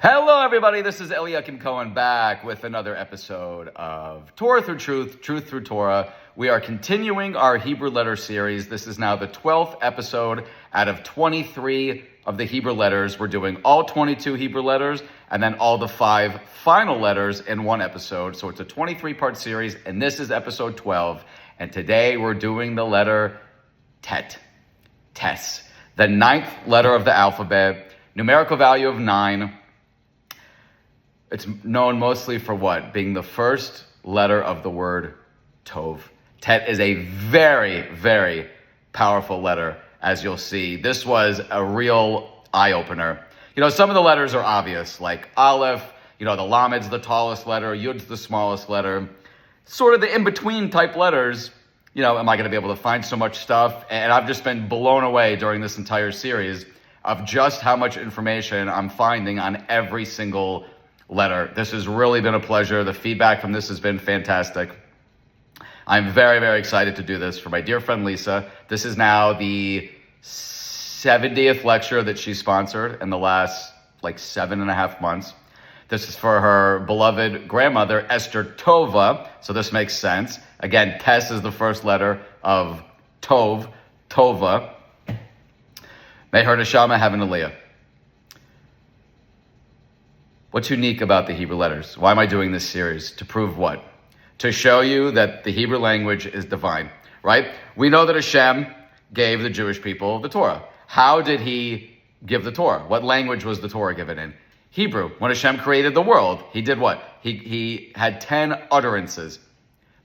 Hello, everybody. This is Eliakim Cohen back with another episode of Torah through Truth, Truth through Torah. We are continuing our Hebrew letter series. This is now the 12th episode out of 23 of the Hebrew letters. We're doing all 22 Hebrew letters and then all the 5 final letters in one episode. So it's a 23-part series, and this is episode 12. And today we're doing the letter Tet, Tes, the 9th letter of the alphabet, numerical value of 9. It's known mostly for what? Being the first letter of the word Tov. Tet is a very, very powerful letter, as you'll see. This was a real eye-opener. You know, some of the letters are obvious, like Aleph, the Lamed's the tallest letter, Yud's the smallest letter. Sort of the in-between type letters, am I going to be able to find so much stuff? And I've just been blown away during this entire series of just how much information I'm finding on every single letter. This has really been a pleasure. The feedback from this has been fantastic. I'm very, very excited to do this for my dear friend Lisa. This is now the 70th lecture that she sponsored in the last 7.5 months. This is for her beloved grandmother, Esther Tova. So this makes sense. Again, Tes is the first letter of Tov, Tova. May her neshama have an aliyah. What's unique about the Hebrew letters? Why am I doing this series? To prove what? To show you that the Hebrew language is divine, right? We know that Hashem gave the Jewish people the Torah. How did he give the Torah? What language was the Torah given in? Hebrew. When Hashem created the world, he did what? He had 10 utterances.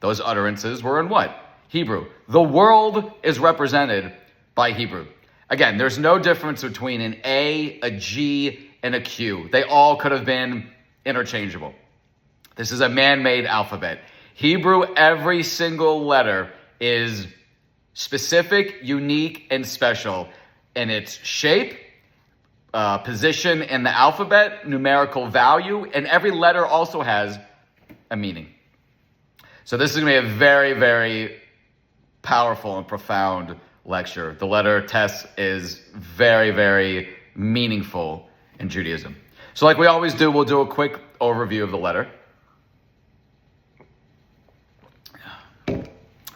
Those utterances were in what? Hebrew. The world is represented by Hebrew. Again, there's no difference between an A, a G, and a Q. They all could have been interchangeable. This is a man-made alphabet. Hebrew, every single letter is specific, unique, and special in its shape, position in the alphabet, numerical value, and every letter also has a meaning. So this is going to be a very, very powerful and profound lecture. The letter Tes is very, very meaningful in Judaism. So like we always do, we'll do a quick overview of the letter.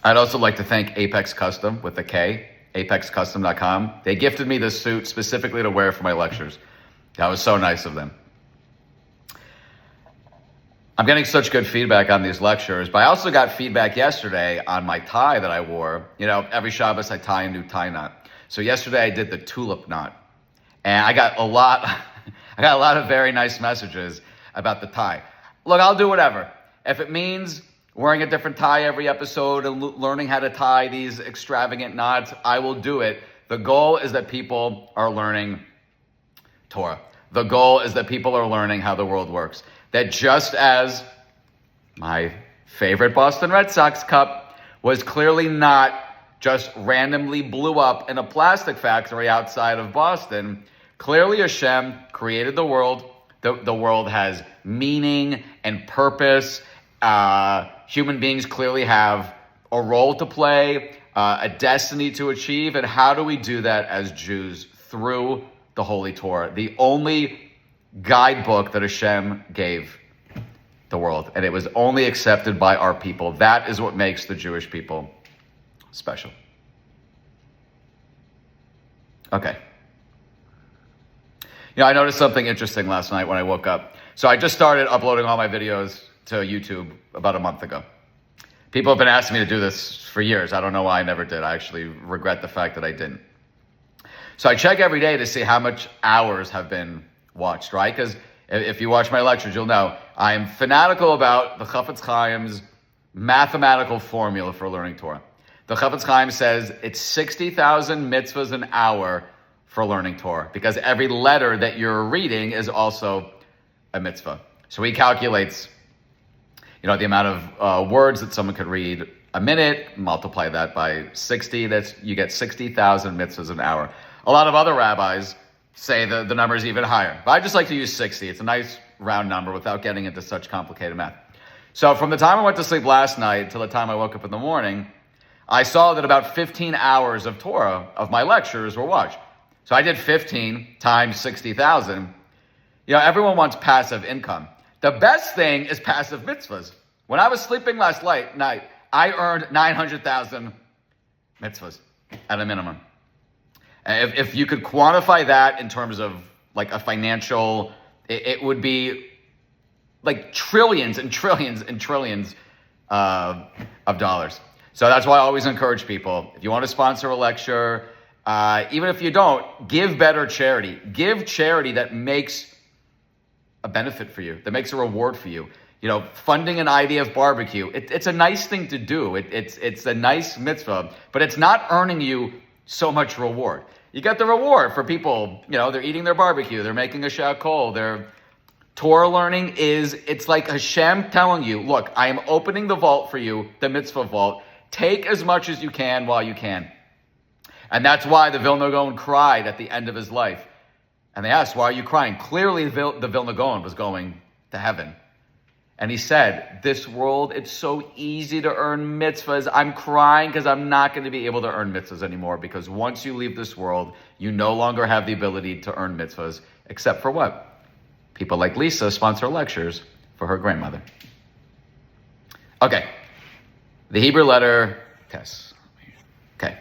I'd also like to thank Apex Custom with a K, apexcustom.com. They gifted me this suit specifically to wear for my lectures. That was so nice of them. I'm getting such good feedback on these lectures, but I also got feedback yesterday on my tie that I wore. Every Shabbos I tie a new tie knot. So yesterday I did the tulip knot. And I got a lot of very nice messages about the tie. Look, I'll do whatever. If it means wearing a different tie every episode and learning how to tie these extravagant knots, I will do it. The goal is that people are learning Torah. The goal is that people are learning how the world works. That just as my favorite Boston Red Sox cup was clearly not just randomly blew up in a plastic factory outside of Boston, clearly Hashem created the world. The world has meaning and purpose. Human beings clearly have a role to play, a destiny to achieve. And how do we do that as Jews? Through the Holy Torah, the only guidebook that Hashem gave the world. And it was only accepted by our people. That is what makes the Jewish people special. Okay. I noticed something interesting last night when I woke up. So I just started uploading all my videos to YouTube about a month ago. People have been asking me to do this for years. I don't know why I never did. I actually regret the fact that I didn't. So I check every day to see how much hours have been watched, right? Because if you watch my lectures, you'll know I am fanatical about the Chafetz Chaim's mathematical formula for learning Torah. The Chafetz Chaim says it's 60,000 mitzvahs an hour for learning Torah, because every letter that you're reading is also a mitzvah. So he calculates, the amount of words that someone could read a minute, multiply that by 60, you get 60,000 mitzvahs an hour. A lot of other rabbis say the number is even higher, but I just like to use 60. It's a nice round number without getting into such complicated math. So from the time I went to sleep last night till the time I woke up in the morning, I saw that about 15 hours of Torah of my lectures were watched. So I did 15 times 60,000. Everyone wants passive income. The best thing is passive mitzvahs. When I was sleeping last night, I earned 900,000 mitzvahs at a minimum. If you could quantify that in terms of like a financial, it would be like trillions and trillions and trillions of dollars. So that's why I always encourage people, if you want to sponsor a lecture, even if you don't, give better charity. Give charity that makes a benefit for you, that makes a reward for you. Funding an IDF barbecue, it's a nice thing to do. It's a nice mitzvah, but it's not earning you so much reward. You get the reward for people, they're eating their barbecue, they're making a shakol, they're Torah learning it's like Hashem telling you, look, I am opening the vault for you, the mitzvah vault. Take as much as you can while you can. And that's why the Vilna Gaon cried at the end of his life. And they asked, why are you crying? Clearly the Vilna Gaon was going to heaven. And he said, this world, it's so easy to earn mitzvahs. I'm crying because I'm not going to be able to earn mitzvahs anymore, because once you leave this world, you no longer have the ability to earn mitzvahs, except for what? People like Lisa sponsor lectures for her grandmother. Okay. The Hebrew letter Tes. Okay.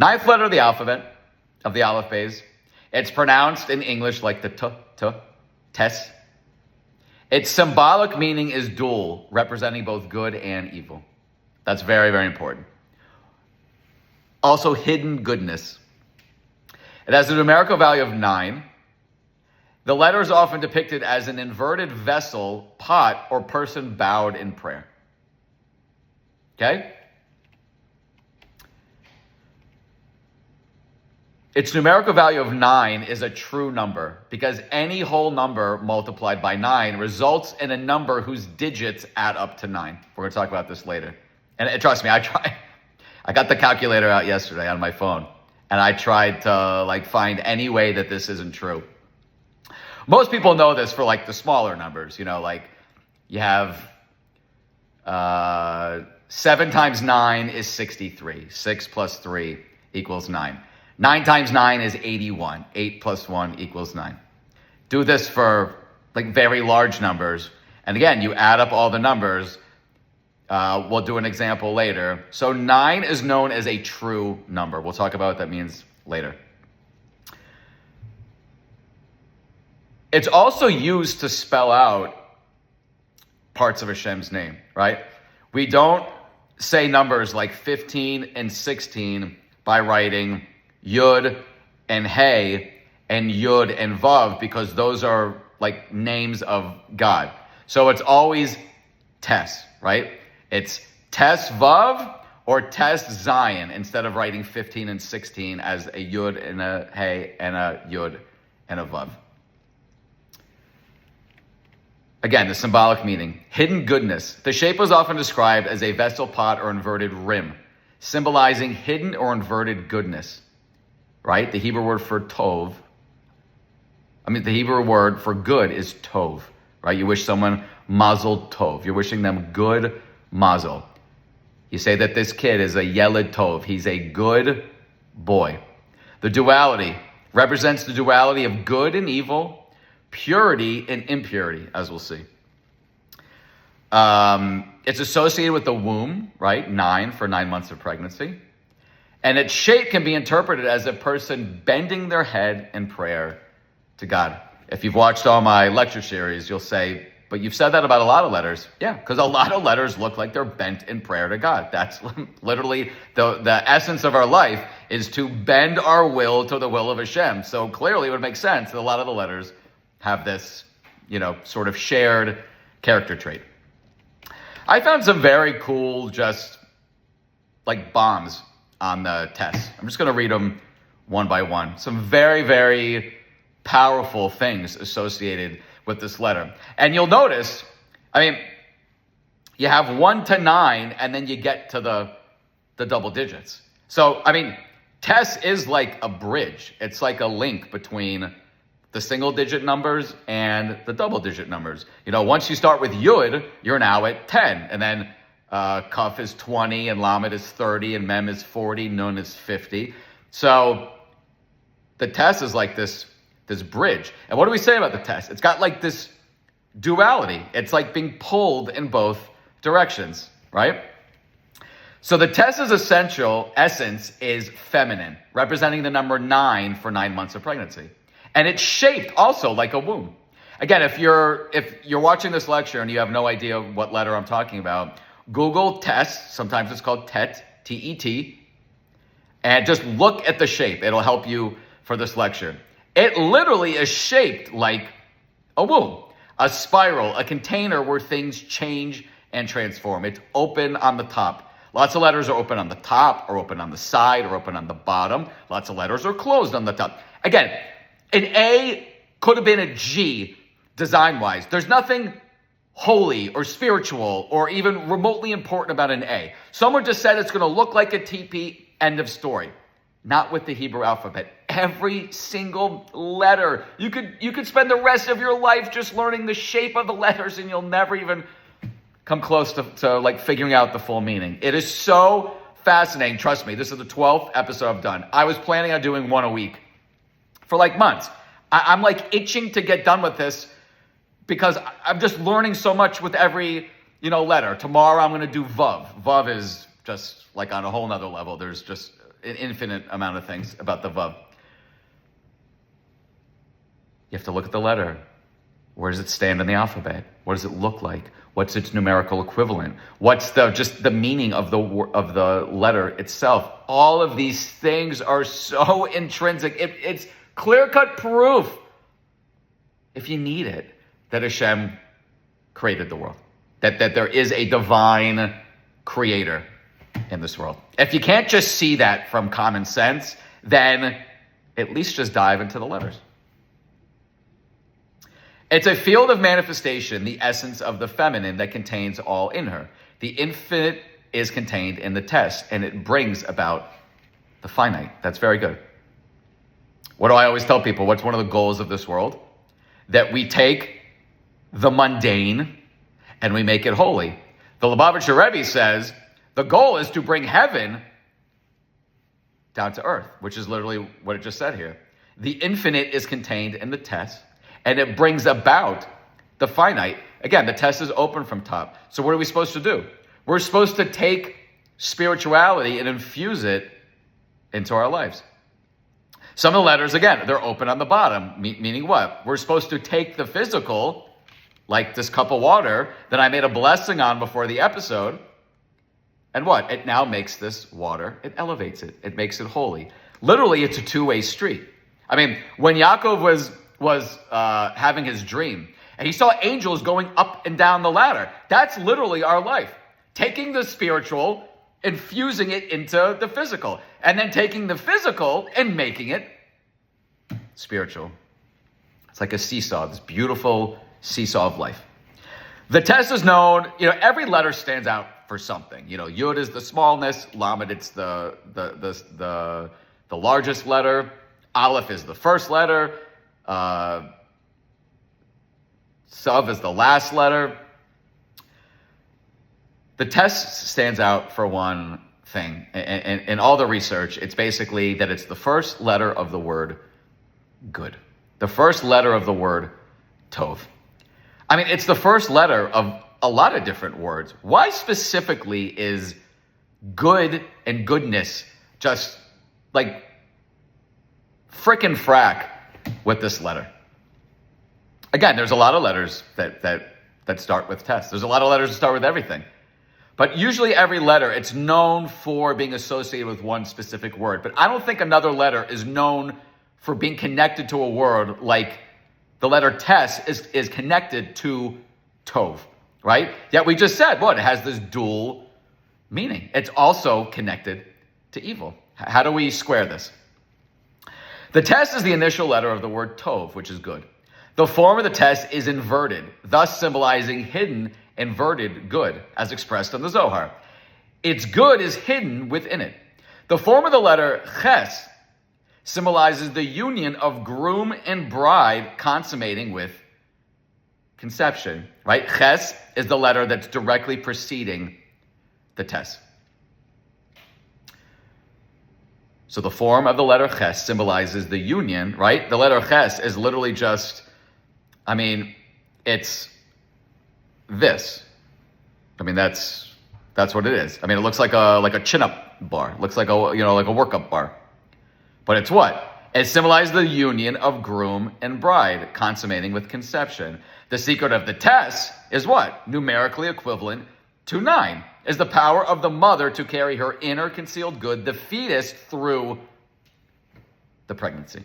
9th letter of the alphabet, of the Aleph Beis. It's pronounced in English like the Tes. Its symbolic meaning is dual, representing both good and evil. That's very, very important. Also, hidden goodness. It has a numerical value of 9. The letter is often depicted as an inverted vessel, pot, or person bowed in prayer. Okay? Its numerical value of 9 is a true number, because any whole number multiplied by 9 results in a number whose digits add up to 9. We're going to talk about this later. And trust me, I got the calculator out yesterday on my phone, and I tried to find any way that this isn't true. Most people know this for the smaller numbers, you have 7 times 9 is 63. 6 plus 3 equals 9. 9 times 9 is 81. 8 plus 1 equals 9. Do this for very large numbers. And again, you add up all the numbers. We'll do an example later. So 9 is known as a true number. We'll talk about what that means later. It's also used to spell out parts of Hashem's name, right? We don't say numbers like 15 and 16 by writing Yud and Hey and Yud and Vav, because those are names of God. So it's always Tes, right? It's Tes Vav or Tes Zion, instead of writing 15 and 16 as a Yud and a Hey and a Yud and a Vav. Again, the symbolic meaning. Hidden goodness. The shape was often described as a vessel, pot, or inverted rim, symbolizing hidden or inverted goodness. Right? The Hebrew word for tov. The Hebrew word for good is tov. Right? You wish someone mazel tov. You're wishing them good mazel. You say that this kid is a yeled tov. He's a good boy. The duality represents the duality of good and evil, purity and impurity, as we'll see. It's associated with the womb, right? 9 for 9 months of pregnancy. And its shape can be interpreted as a person bending their head in prayer to God. If you've watched all my lecture series, you'll say, but you've said that about a lot of letters. Yeah, because a lot of letters look like they're bent in prayer to God. That's literally the essence of our life, is to bend our will to the will of Hashem. So clearly it would make sense that a lot of the letters have this, sort of shared character trait. I found some very cool, just bombs on the test. I'm just going to read them one by one. Some very, very powerful things associated with this letter. And you'll notice, you have 1 to 9, and then you get to the double digits. So, Tes is like a bridge. It's like a link between the single digit numbers and the double digit numbers. Once you start with Yud, you're now at 10. And then Kaf is 20, and Lamed is 30, and Mem is 40, Nun is 50. So the Tes is like this this bridge. And what do we say about the test? It's got like this duality. It's like being pulled in both directions, right? So the test's essential essence is feminine, representing the number 9 for 9 months of pregnancy. And it's shaped also like a womb. Again, if you're watching this lecture and you have no idea what letter I'm talking about, Google test, sometimes it's called tet, T-E-T, and just look at the shape. It'll help you for this lecture. It literally is shaped like a womb, a spiral, a container where things change and transform. It's open on the top. Lots of letters are open on the top, or open on the side, or open on the bottom. Lots of letters are closed on the top. Again, an A could have been a G design-wise. There's nothing holy or spiritual or even remotely important about an A. Someone just said it's going to look like a TP, end of story. Not with the Hebrew alphabet. Every single letter. You could spend the rest of your life just learning the shape of the letters and you'll never even come close to like figuring out the full meaning. It is so fascinating. Trust me, this is the 12th episode I've done. I was planning on doing one a week for like months. I'm like itching to get done with this because I'm just learning so much with every, letter. Tomorrow I'm going to do Vav. Vav is just like on a whole nother level. There's just an infinite amount of things about the Vav. You have to look at the letter. Where does it stand in the alphabet? What does it look like? What's its numerical equivalent? What's just the meaning of the letter itself? All of these things are so intrinsic. It's clear-cut proof, if you need it, that Hashem created the world. That there is a divine creator in this world. If you can't just see that from common sense, then at least just dive into the letters. It's a field of manifestation, the essence of the feminine that contains all in her. The infinite is contained in the test, and it brings about the finite. That's very good. What do I always tell people? What's one of the goals of this world? That we take the mundane and we make it holy. The Lubavitcher Rebbe says the goal is to bring heaven down to earth, which is literally what it just said here. The infinite is contained in the test, and it brings about the finite. Again, the test is open from top. So what are we supposed to do? We're supposed to take spirituality and infuse it into our lives. Some of the letters, again, they're open on the bottom, meaning what? We're supposed to take the physical, like this cup of water that I made a blessing on before the episode, and what? It now makes this water, it elevates it, it makes it holy. Literally, it's a two-way street. I mean, when Yaakov was having his dream, and he saw angels going up and down the ladder, that's literally our life. Taking the spiritual, infusing it into the physical, and then taking the physical and making it spiritual. It's like a seesaw, this beautiful seesaw of life. The test is known, every letter stands out for something. Yud is the smallness, Lamed it's the largest letter, Aleph is the first letter, Sav is the last letter. The test stands out for one thing. In all the research, it's basically that it's the first letter of the word good. The first letter of the word tov. I mean, it's the first letter of a lot of different words. Why specifically is good and goodness just like frickin' frack with this letter? Again, there's a lot of letters that start with tests. There's a lot of letters that start with everything. But usually every letter, it's known for being associated with one specific word. But I don't think another letter is known for being connected to a word like the letter tes is connected to tov, right? Yet we just said, it has this dual meaning. It's also connected to evil. How do we square this? The tes is the initial letter of the word tov, which is good. The form of the tes is inverted, thus symbolizing hidden, inverted good, as expressed in the Zohar. Its good is hidden within it. The form of the letter ches symbolizes the union of groom and bride consummating with conception, right? Ches is the letter that's directly preceding the tes. So the form of the letter ches symbolizes the union, right? The letter ches is literally just, it's this. That's what it is. It looks like a chin-up bar. It looks like a workup bar. But it's what? It symbolizes the union of groom and bride, consummating with conception. The secret of the tes is what? Numerically equivalent to 9. Is the power of the mother to carry her inner concealed good, the fetus, through the pregnancy.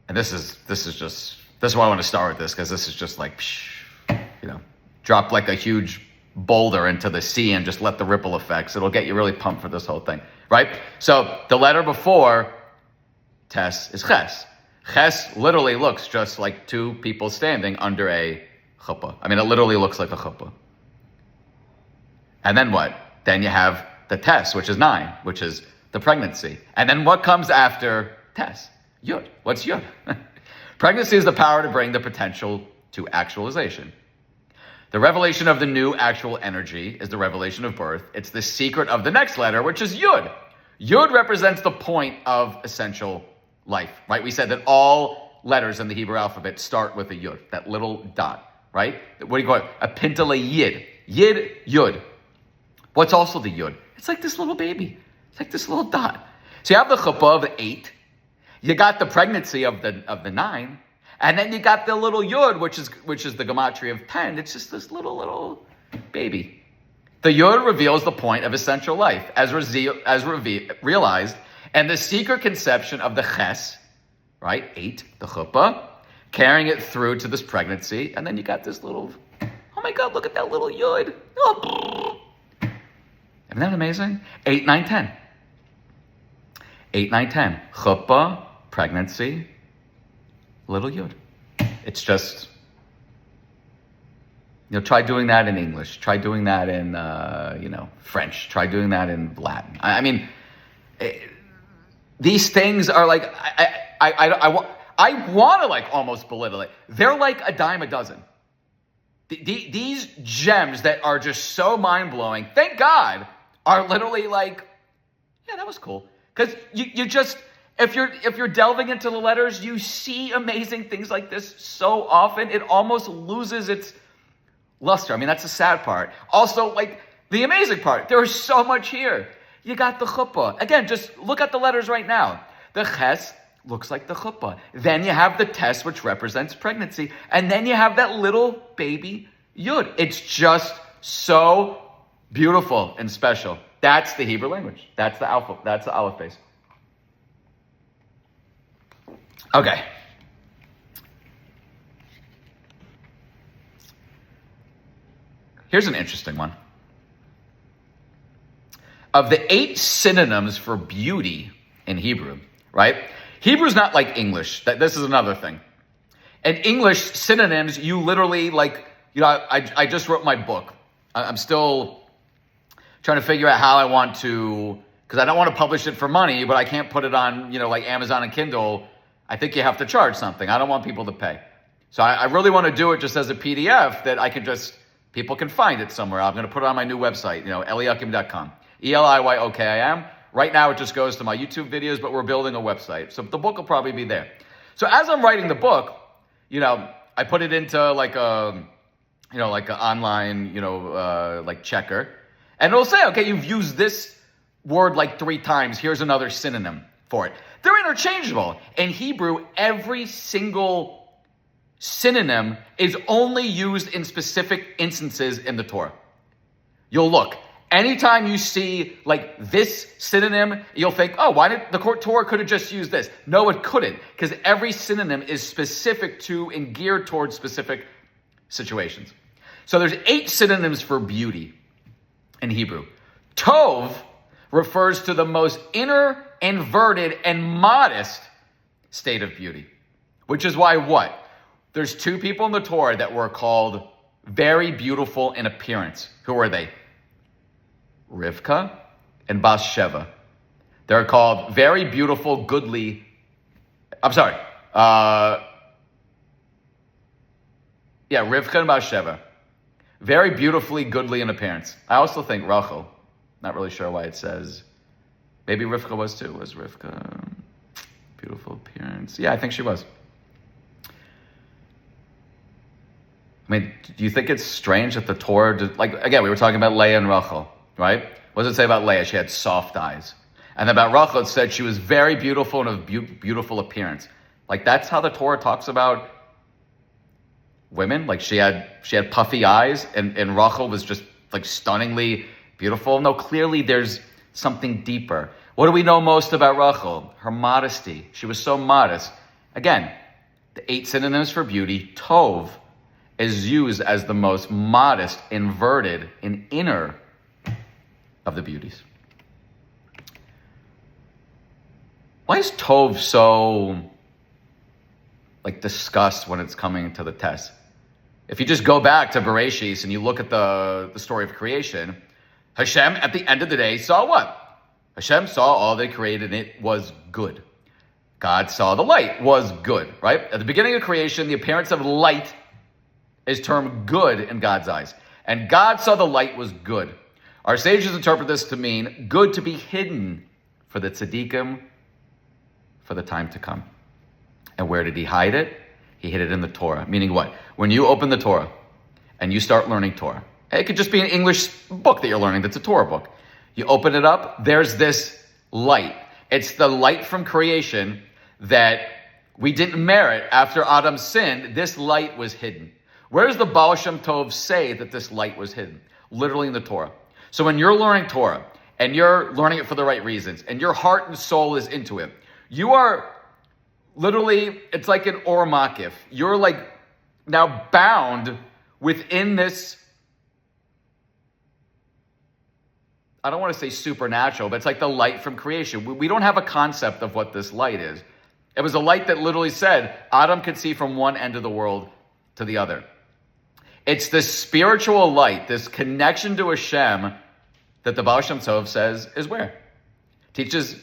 And this is why I want to start with this, because this is just like, drop like a huge boulder into the sea and just let the ripple effects. It'll get you really pumped for this whole thing, right? So the letter before tes is ches. Ches literally looks just like two people standing under a chuppah. It literally looks like a chuppah. And then what? Then you have the tes, which is 9, which is the pregnancy. And then what comes after tes? Yud. What's yud? Pregnancy is the power to bring the potential to actualization. The revelation of the new actual energy is the revelation of birth. It's the secret of the next letter, which is yud. Yud represents the point of essential life, right? We said that all letters in the Hebrew alphabet start with a yud, that little dot, right? What do you call it? A pintale yid. Yid, yud. What's also the yud? It's like this little baby. It's like this little dot. So you have the chuppah of the 8. You got the pregnancy of the 9. And then you got the little yud, which is the gematria of 10. It's just this little baby. The yud reveals the point of essential life as realized, and the secret conception of the ches, right? 8, the chuppah, carrying it through to this pregnancy. And then you got this little, oh my God, look at that little yud. Oh. Isn't that amazing? 8, 9, 10. 8, 9, 10. Chuppah, pregnancy, little yud. It's just, try doing that in English. Try doing that in, French. Try doing that in Latin. These things are like, I want to like almost belittle it. They're like a dime a dozen. These gems that are just so mind-blowing, thank God, are literally like, yeah, that was cool. Because you just, if you're delving into the letters, you see amazing things like this so often, it almost loses its luster. That's the sad part. Also, like, the amazing part, there is so much here. You got the chuppah. Again, just look at the letters right now. The ches looks like the chuppah. Then you have the tes, which represents pregnancy. And then you have that little baby yud. It's just so beautiful and special. That's the Hebrew language. That's the alpha. That's the aleph base. Okay. Here's an interesting one. Of the 8 synonyms for beauty in Hebrew, right? Hebrew's not like English. This is another thing. In English, synonyms, you literally I just wrote my book. I'm still trying to figure out how I want to, because I don't want to publish it for money, but I can't put it on, like Amazon and Kindle. I think you have to charge something. I don't want people to pay. So I really want to do it just as a PDF that I can people can find it somewhere. I'm going to put it on my new website, eliyakim.com. ELIYOKIM. Right now it just goes to my YouTube videos, but we're building a website. So the book will probably be there. So as I'm writing the book, I put it into like an online, like checker. And it'll say, okay, you've used this word like 3 times. Here's another synonym for it. They're interchangeable. In Hebrew, every single synonym is only used in specific instances in the Torah. You'll look. Anytime you see like this synonym, you'll think, oh, why did the Torah could have just used this? No, it couldn't, because every synonym is specific to and geared towards specific situations. So there's 8 synonyms for beauty in Hebrew. Tov refers to the most inner, inverted, and modest state of beauty, which is why what? There's 2 people in the Torah that were called very beautiful in appearance. Who are they? Rivka and Bathsheba. They're called very beautiful, goodly. Rivka and Bathsheba. Very beautifully, goodly in appearance. I also think Rachel. Not really sure why it says. Maybe Rivka was too. Was Rivka beautiful appearance? Yeah, I think she was. I mean, do you think it's strange that the Torah, like, again, we were talking about Leah and Rachel, right? What does it say about Leah? She had soft eyes. And about Rachel, it said she was very beautiful and of beautiful appearance. Like, that's how the Torah talks about women. Like, she had puffy eyes, and Rachel was just, like, stunningly beautiful. No, clearly there's something deeper. What do we know most about Rachel? Her modesty. She was so modest. Again, the 8 synonyms for beauty, tov, is used as the most modest, inverted, and inner of the beauties. Why is tov so, like, discussed when it's coming to the test? If you just go back to Bereshis and you look at the story of creation, Hashem, at the end of the day, saw what? Hashem saw all they created, and it was good. God saw the light was good, right? At the beginning of creation, the appearance of light is termed good in God's eyes. And God saw the light was good. Our sages interpret this to mean good to be hidden for the tzaddikim for the time to come. And where did he hide it? He hid it in the Torah. Meaning what? When you open the Torah and you start learning Torah, it could just be an English book that you're learning that's a Torah book. You open it up, there's this light. It's the light from creation that we didn't merit after Adam sinned. This light was hidden. Where does the Baal Shem Tov say that this light was hidden? Literally in the Torah. So when you're learning Torah, and you're learning it for the right reasons, and your heart and soul is into it, you are literally, it's like an or makif. You're like now bound within this, I don't want to say supernatural, but it's like the light from creation. We don't have a concept of what this light is. It was a light that literally said Adam could see from one end of the world to the other. It's this spiritual light, this connection to Hashem that the Baal Shem Tov says is where? Teaches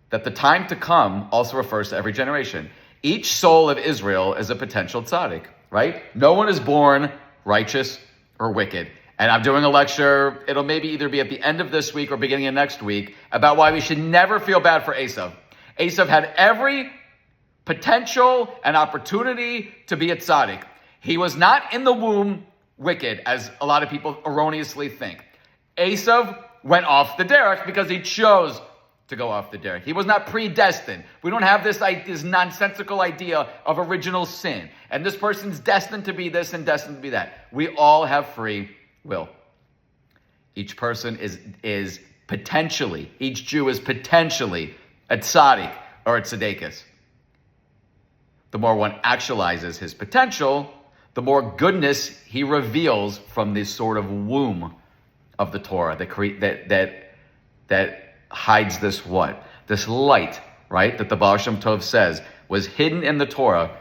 that the time to come also refers to every generation. Each soul of Israel is a potential tzaddik, right? No one is born righteous or wicked. And I'm doing a lecture, it'll maybe either be at the end of this week or beginning of next week, about why we should never feel bad for Esav. Esav had every potential and opportunity to be a tzaddik. He was not in the womb wicked, as a lot of people erroneously think. Esav went off the derech because he chose to go off the derech. He was not predestined. We don't have this nonsensical idea of original sin. And this person's destined to be this and destined to be that. We all have free will. Each person is potentially, each Jew is potentially a tzaddik or a tzaddikus. The more one actualizes his potential, the more goodness he reveals from this sort of womb of the Torah that hides this what? This light, right? That the Baal Shem Tov says was hidden in the Torah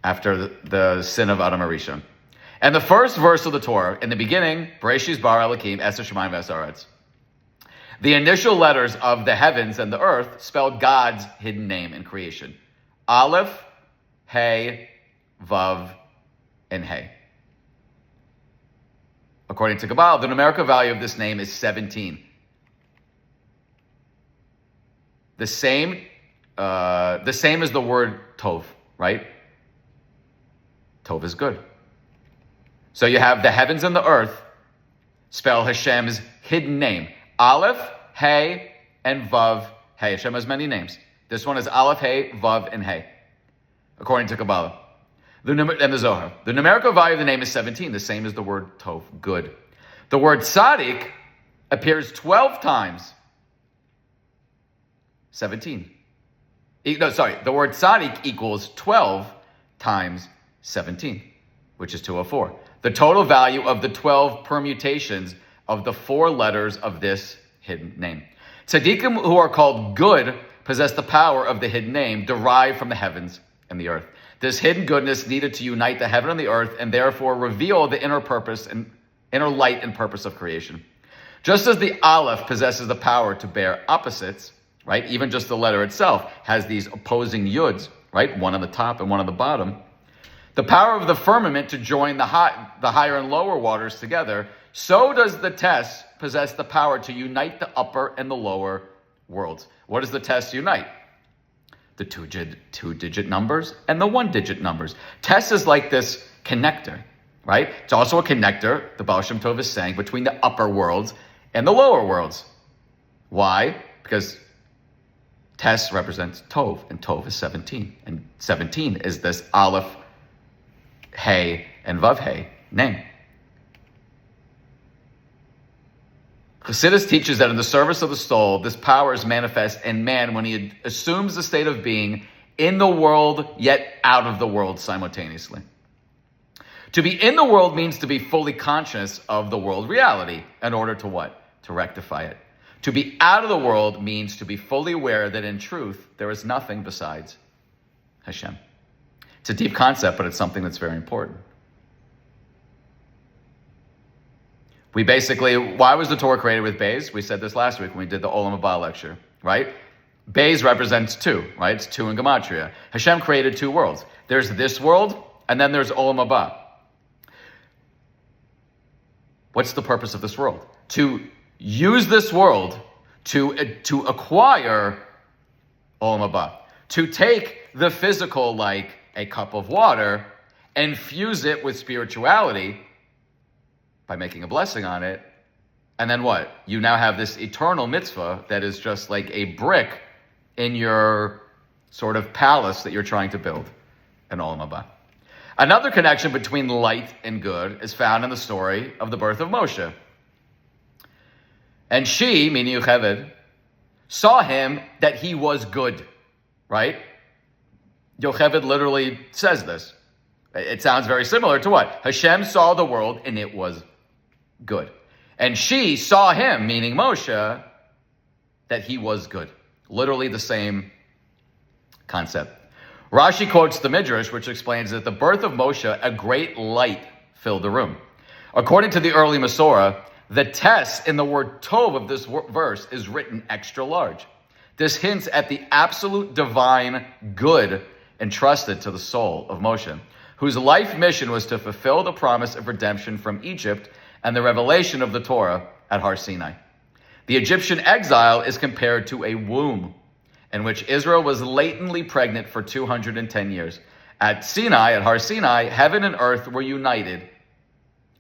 after the sin of Adam HaRishon. And the first verse of the Torah, in the beginning, Bereshis bara Elokim es hashamayim v'haaretz. The initial letters of the heavens and the earth spelled God's hidden name in creation. Aleph, Hey, Vav, and Hey. According to Kabbalah, the numerical value of this name is 17. The same as the word Tov, right? Tov is good. So you have the heavens and the earth spell Hashem's hidden name. Aleph, Hey, and Vav, Hey. Hashem has many names. This one is Aleph, Hey, Vav, and Hey, according to Kabbalah. And the Zohar. The numerical value of the name is 17, the same as the word Tov, good. The word Tzaddik appears 12 times. 17. No, sorry. The word Tzaddik equals 12 times 17, which is 204. The total value of the 12 permutations of the 4 letters of this hidden name. Tzaddikim who are called good possess the power of the hidden name derived from the heavens and the earth. This hidden goodness needed to unite the heaven and the earth and therefore reveal the inner purpose and inner light and purpose of creation. Just as the Aleph possesses the power to bear opposites, right? Even just the letter itself has these opposing yuds, right? One on the top and one on the bottom. The power of the firmament to join the higher and lower waters together, so does the test possess the power to unite the upper and the lower worlds. What does the test unite? The two-digit numbers and the one-digit numbers. Test is like this connector, right? It's also a connector, the Baal Shem Tov is saying, between the upper worlds and the lower worlds. Why? Because Test represents Tov, and Tov is 17. And 17 is this Aleph, Hey, and Vav Hey name. Chassidus teaches that in the service of the soul, this power is manifest in man when he assumes the state of being in the world, yet out of the world simultaneously. To be in the world means to be fully conscious of the world reality in order to what? To rectify it. To be out of the world means to be fully aware that in truth, there is nothing besides Hashem. It's a deep concept, but it's something that's very important. We basically, why was the Torah created with Beis? We said this last week when we did the Olam Haba lecture, right? Beis represents two, right? It's two in gematria. Hashem created two worlds. There's this world, and then there's Olam Haba. What's the purpose of this world? To use this world to acquire Olam Haba. To take the physical, like a cup of water, and fuse it with spirituality, by making a blessing on it, and then what? You now have this eternal mitzvah that is just like a brick in your sort of palace that you're trying to build, an Olam Haba. Another connection between light and good is found in the story of the birth of Moshe. And she, meaning Yocheved, saw him that he was good, right? Yocheved literally says this. It sounds very similar to what? Hashem saw the world and it was good. And she saw him, meaning Moshe, that he was good. Literally the same concept. Rashi quotes the Midrash, which explains that the birth of Moshe, a great light filled the room. According to the early Masorah, the test in the word Tov of this verse is written extra large. This hints at the absolute divine good entrusted to the soul of Moshe, whose life mission was to fulfill the promise of redemption from Egypt and the revelation of the Torah at Har Sinai. The Egyptian exile is compared to a womb in which Israel was latently pregnant for 210 years. At Sinai, at Har Sinai, heaven and earth were united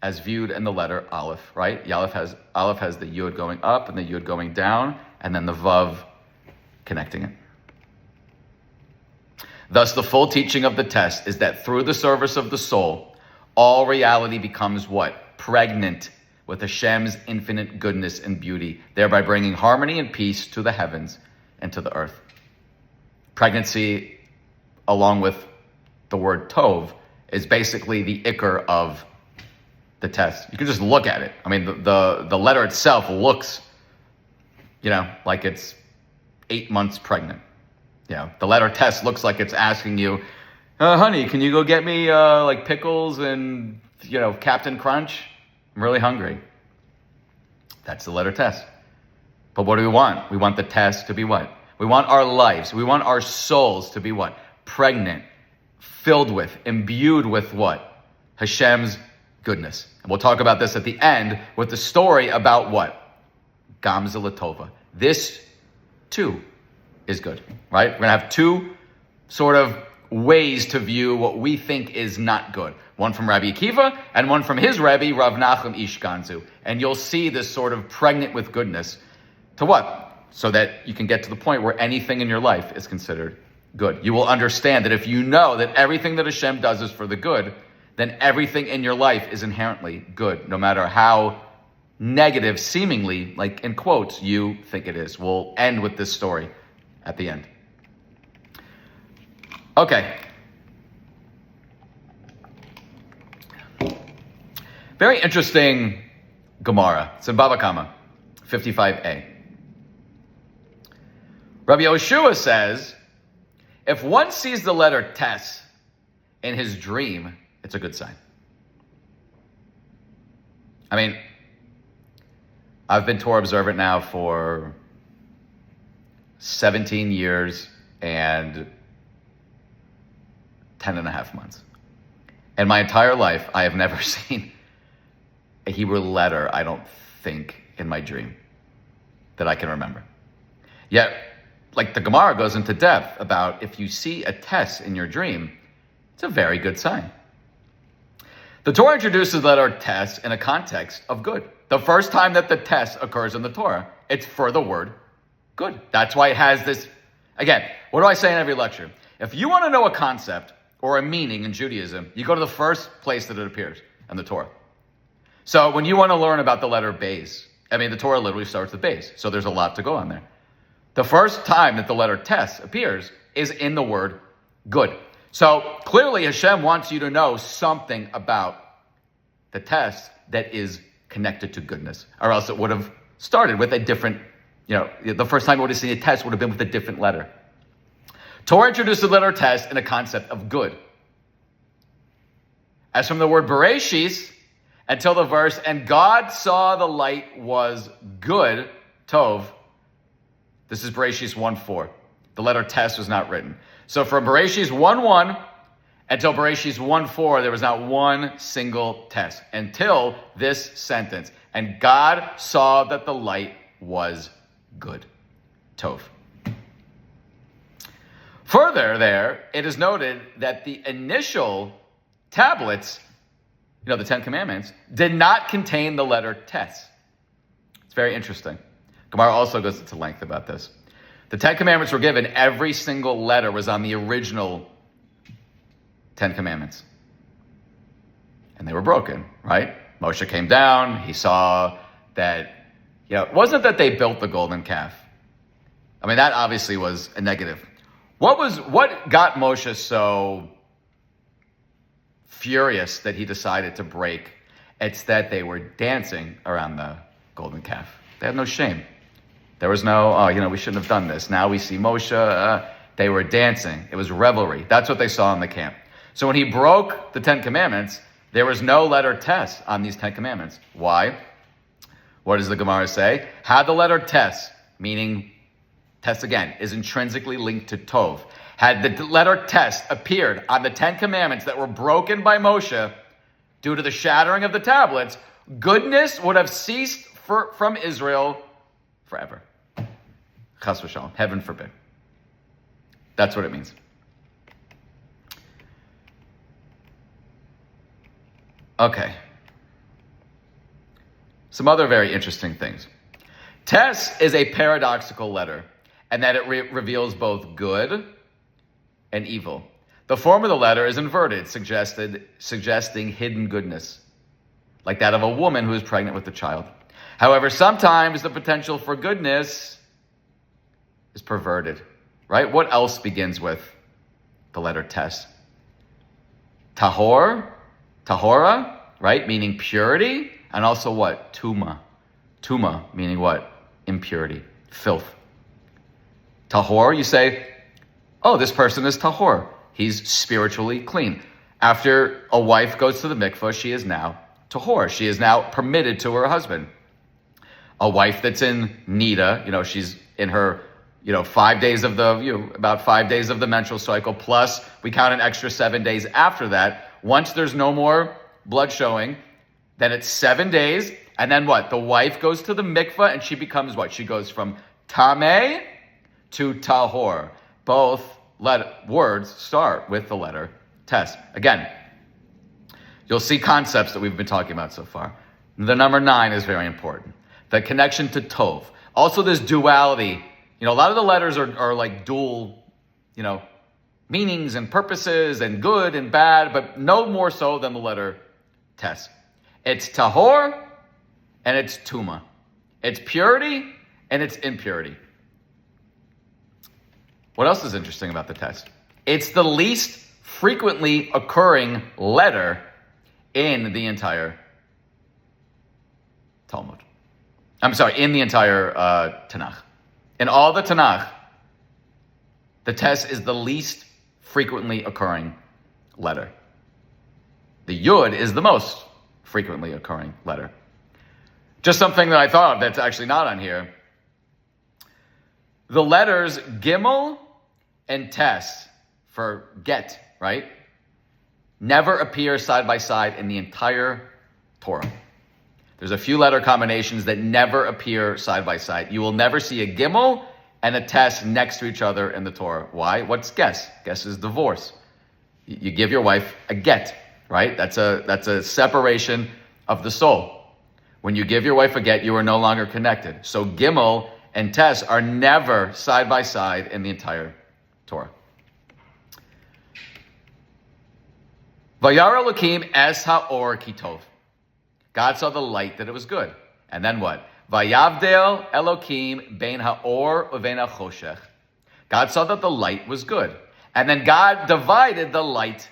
as viewed in the letter Aleph, right? Aleph has the Yud going up and the Yud going down, and then the Vav connecting it. Thus, the full teaching of the test is that through the service of the soul, all reality becomes what? Pregnant with Hashem's infinite goodness and beauty, thereby bringing harmony and peace to the heavens and to the earth. Pregnancy, along with the word Tov, is basically the ikar of the test. You can just look at it. I mean, the letter itself looks, like it's 8 months pregnant. The letter test looks like it's asking you, honey, can you go get me like pickles and, Captain Crunch? I'm really hungry. That's the letter test. But what do we want? We want the test to be what? We want our lives, we want our souls to be what? Pregnant, filled with, imbued with what? Hashem's goodness. And we'll talk about this at the end with the story about what? Gamza Latova. This too is good, right? We're going to have two sort of ways to view what we think is not good. One from Rabbi Akiva and one from his Rebbe, Rav Nachum Ish Ganzu. And you'll see this sort of pregnant with goodness to what? So that you can get to the point where anything in your life is considered good. You will understand that if you know that everything that Hashem does is for the good, then everything in your life is inherently good, no matter how negative, seemingly, like in quotes, you think it is. We'll end with this story at the end. Okay. Very interesting Gemara. It's in Bava Kama, 55a. Rabbi Yoshua says, if one sees the letter Tes in his dream, it's a good sign. I mean, I've been Torah observant now for 17 years and 10 and a half months. In my entire life, I have never seen a Hebrew letter, I don't think, in my dream that I can remember. Yet, like the Gemara goes into depth about if you see a test in your dream, it's a very good sign. The Torah introduces the letter test in a context of good. The first time that the test occurs in the Torah, it's for the word good. That's why it has this. Again, what do I say in every lecture? If you want to know a concept or a meaning in Judaism, you go to the first place that it appears in the Torah. So when you want to learn about the letter Beis, the Torah literally starts with Beis. So there's a lot to go on there. The first time that the letter Tes appears is in the word good. So clearly Hashem wants you to know something about the Tes that is connected to goodness, or else it would have started with a different, the first time you would have seen a Tes would have been with a different letter. Torah introduced the letter Tes in a concept of good. As from the word Bereshis, until the verse, and God saw the light was good, Tov. This is Bereshis 1:4. The letter Tes was not written. So from Bereshis 1:1 until Bereshis 1:4, there was not one single Tes until this sentence. And God saw that the light was good, Tov. Further there, it is noted that the initial tablets, the Ten Commandments, did not contain the letter Tes. It's very interesting. Gemara also goes into length about this. The Ten Commandments were given, every single letter was on the original Ten Commandments. And they were broken, right? Moshe came down, he saw that, it wasn't that they built the golden calf. That obviously was a negative. What got Moshe so furious that he decided to break? It's that they were dancing around the golden calf. They had no shame. There was no, we shouldn't have done this. Now we see Moshe. They were dancing. It was revelry. That's what they saw in the camp. So when he broke the Ten Commandments, there was no letter Tes on these Ten Commandments. Why? What does the Gemara say? Had the letter Tes, meaning Tes again, is intrinsically linked to Tov. Had the letter Tes appeared on the Ten Commandments that were broken by Moshe due to the shattering of the tablets, goodness would have ceased from Israel forever. Chas v'shalom. Heaven forbid. That's what it means. Okay. Some other very interesting things. Tes is a paradoxical letter, and that it reveals both good and evil. The form of the letter is inverted, suggesting hidden goodness, like that of a woman who is pregnant with a child. However, sometimes the potential for goodness is perverted, right? What else begins with the letter Tes? Tahora, right? Meaning purity, and also what? Tuma, meaning what? Impurity, filth. Tahor, you say, oh, this person is tahor. He's spiritually clean. After a wife goes to the mikvah, she is now tahor. She is now permitted to her husband. A wife that's in nida, she's in her, 5 days of about 5 days of the menstrual cycle, plus we count an extra 7 days after that. Once there's no more blood showing, then it's 7 days, and then what? The wife goes to the mikvah, and she becomes what? She goes from tameh to tahor. Both words start with the letter Tes. Again, you'll see concepts that we've been talking about so far. The number 9 is very important. The connection to Tov. Also, this duality. A lot of the letters are like dual, meanings and purposes and good and bad, but no more so than the letter Tes. It's tahor and it's tuma. It's purity and it's impurity. What else is interesting about the Tes? It's the least frequently occurring letter in the entire Talmud. In the entire Tanakh. In all the Tanakh, the Tes is the least frequently occurring letter. The Yud is the most frequently occurring letter. Just something that I thought of that's actually not on here. The letters Gimel and Tes for get, right, never appear side by side in the entire Torah. There's a few letter combinations that never appear side by side. You will never see a gimel and a tes next to each other in the Torah. Why? What's ges? Ges is divorce. You give your wife a get, right? That's a separation of the soul. When you give your wife a get, you are no longer connected. So gimel and tes are never side by side in the entire Torah. Vayar Elokim es haor kitov. God saw the light that it was good. And then what? Vayavdel Elokim bein haor uvein hachoshech. God saw that the light was good. And then God divided the light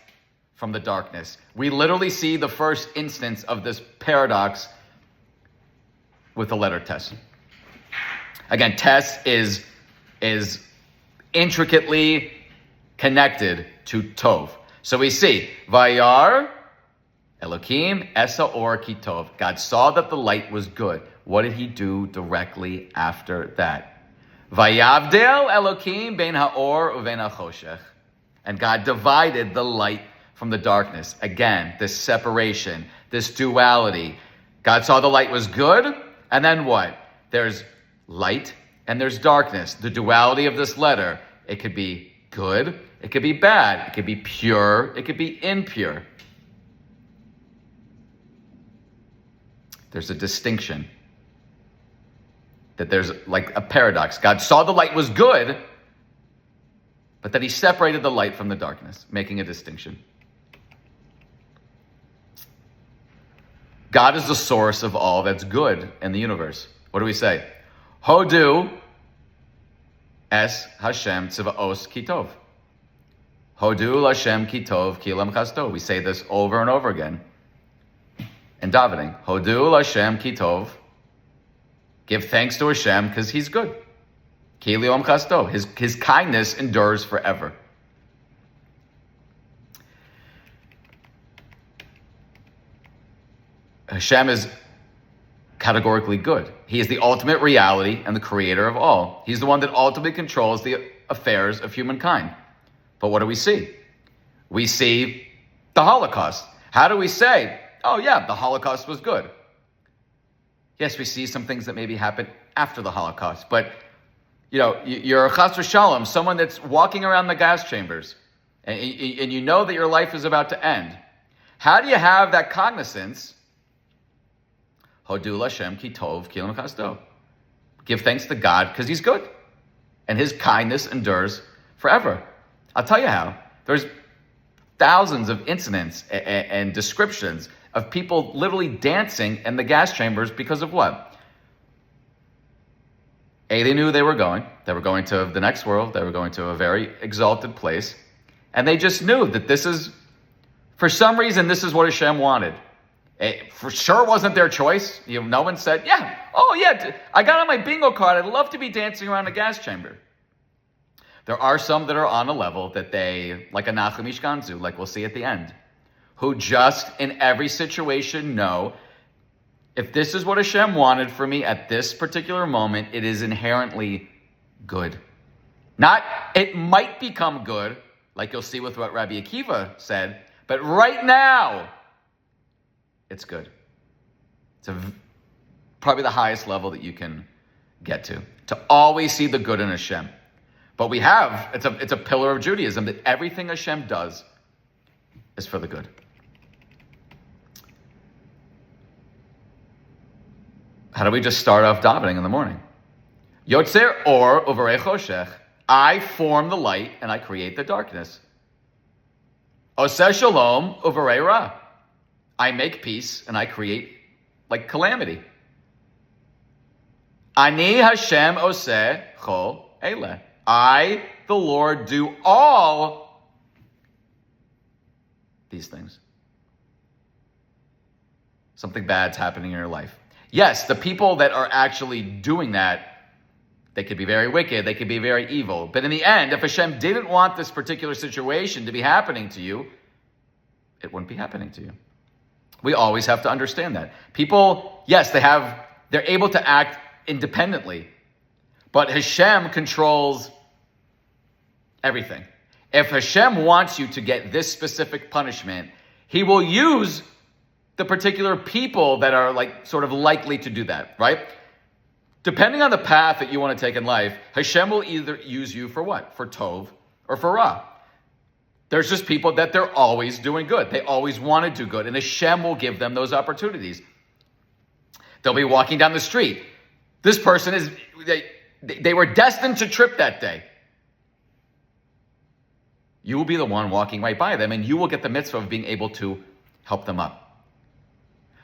from the darkness. We literally see the first instance of this paradox with the letter tes. Again, tes is intricately connected to tov. So we see, Vayar Elokim es haor kitov. God saw that the light was good. What did he do directly after that? Vayavdel Elokim bein haor uvein hachoshech. And God divided the light from the darkness. Again, this separation, this duality. God saw the light was good, and then what? There's light and there's darkness. The duality of this letter, it could be good, it could be bad, it could be pure, it could be impure. There's a distinction. That there's like a paradox. God saw the light was good, but that he separated the light from the darkness, making a distinction. God is the source of all that's good in the universe. What do we say? Hodu es Hashem tziva'os kitov. Hodu Hashem kitov kilam chasto. We say this over and over again in davening. Hodu Hashem kitov. Give thanks to Hashem because he's good. Ki liom chasto. His kindness endures forever. Hashem is categorically good. He is the ultimate reality and the creator of all. He's the one that ultimately controls the affairs of humankind. But what do we see? We see the Holocaust. How do we say, oh yeah, the Holocaust was good? Yes, we see some things that maybe happened after the Holocaust, but you're a chas v'shalom, someone that's walking around the gas chambers, and you know that your life is about to end. How do you have that cognizance? Hodu Hashem ki tov kilam chasto. Give thanks to God because he's good, and his kindness endures forever. I'll tell you how. There's thousands of incidents and descriptions of people literally dancing in the gas chambers because of what? A, they knew they were going to the next world, they were going to a very exalted place, and they just knew that for some reason, this is what Hashem wanted. It for sure wasn't their choice. No one said, I got on my bingo card, I'd love to be dancing around a gas chamber. There are some that are on a level that they, like a Nachum Ishkanzu, like we'll see at the end, who just in every situation know, if this is what Hashem wanted for me at this particular moment, it is inherently good. Not, it might become good, like you'll see with what Rabbi Akiva said, but right now, it's good. It's probably the highest level that you can get to always see the good in Hashem. But it's a pillar of Judaism that everything Hashem does is for the good. How do we just start off davening in the morning? Yotzer or uvarei choshech. I form the light and I create the darkness. Oseh shalom uvarei ra. I make peace and I create calamity. Ani Hashem oseh chol eleh. I, the Lord, do all these things. Something bad's happening in your life. Yes, the people that are actually doing that, they could be very wicked, they could be very evil. But in the end, if Hashem didn't want this particular situation to be happening to you, it wouldn't be happening to you. We always have to understand that. People, yes, they're able to act independently, but Hashem controls everything. If Hashem wants you to get this specific punishment, he will use the particular people that are like sort of likely to do that, right? Depending on the path that you want to take in life, Hashem will either use you for what? For tov or for ra. There's just people that they're always doing good. They always want to do good. And Hashem will give them those opportunities. They'll be walking down the street. This person they were destined to trip that day. You will be the one walking right by them, and you will get the mitzvah of being able to help them up.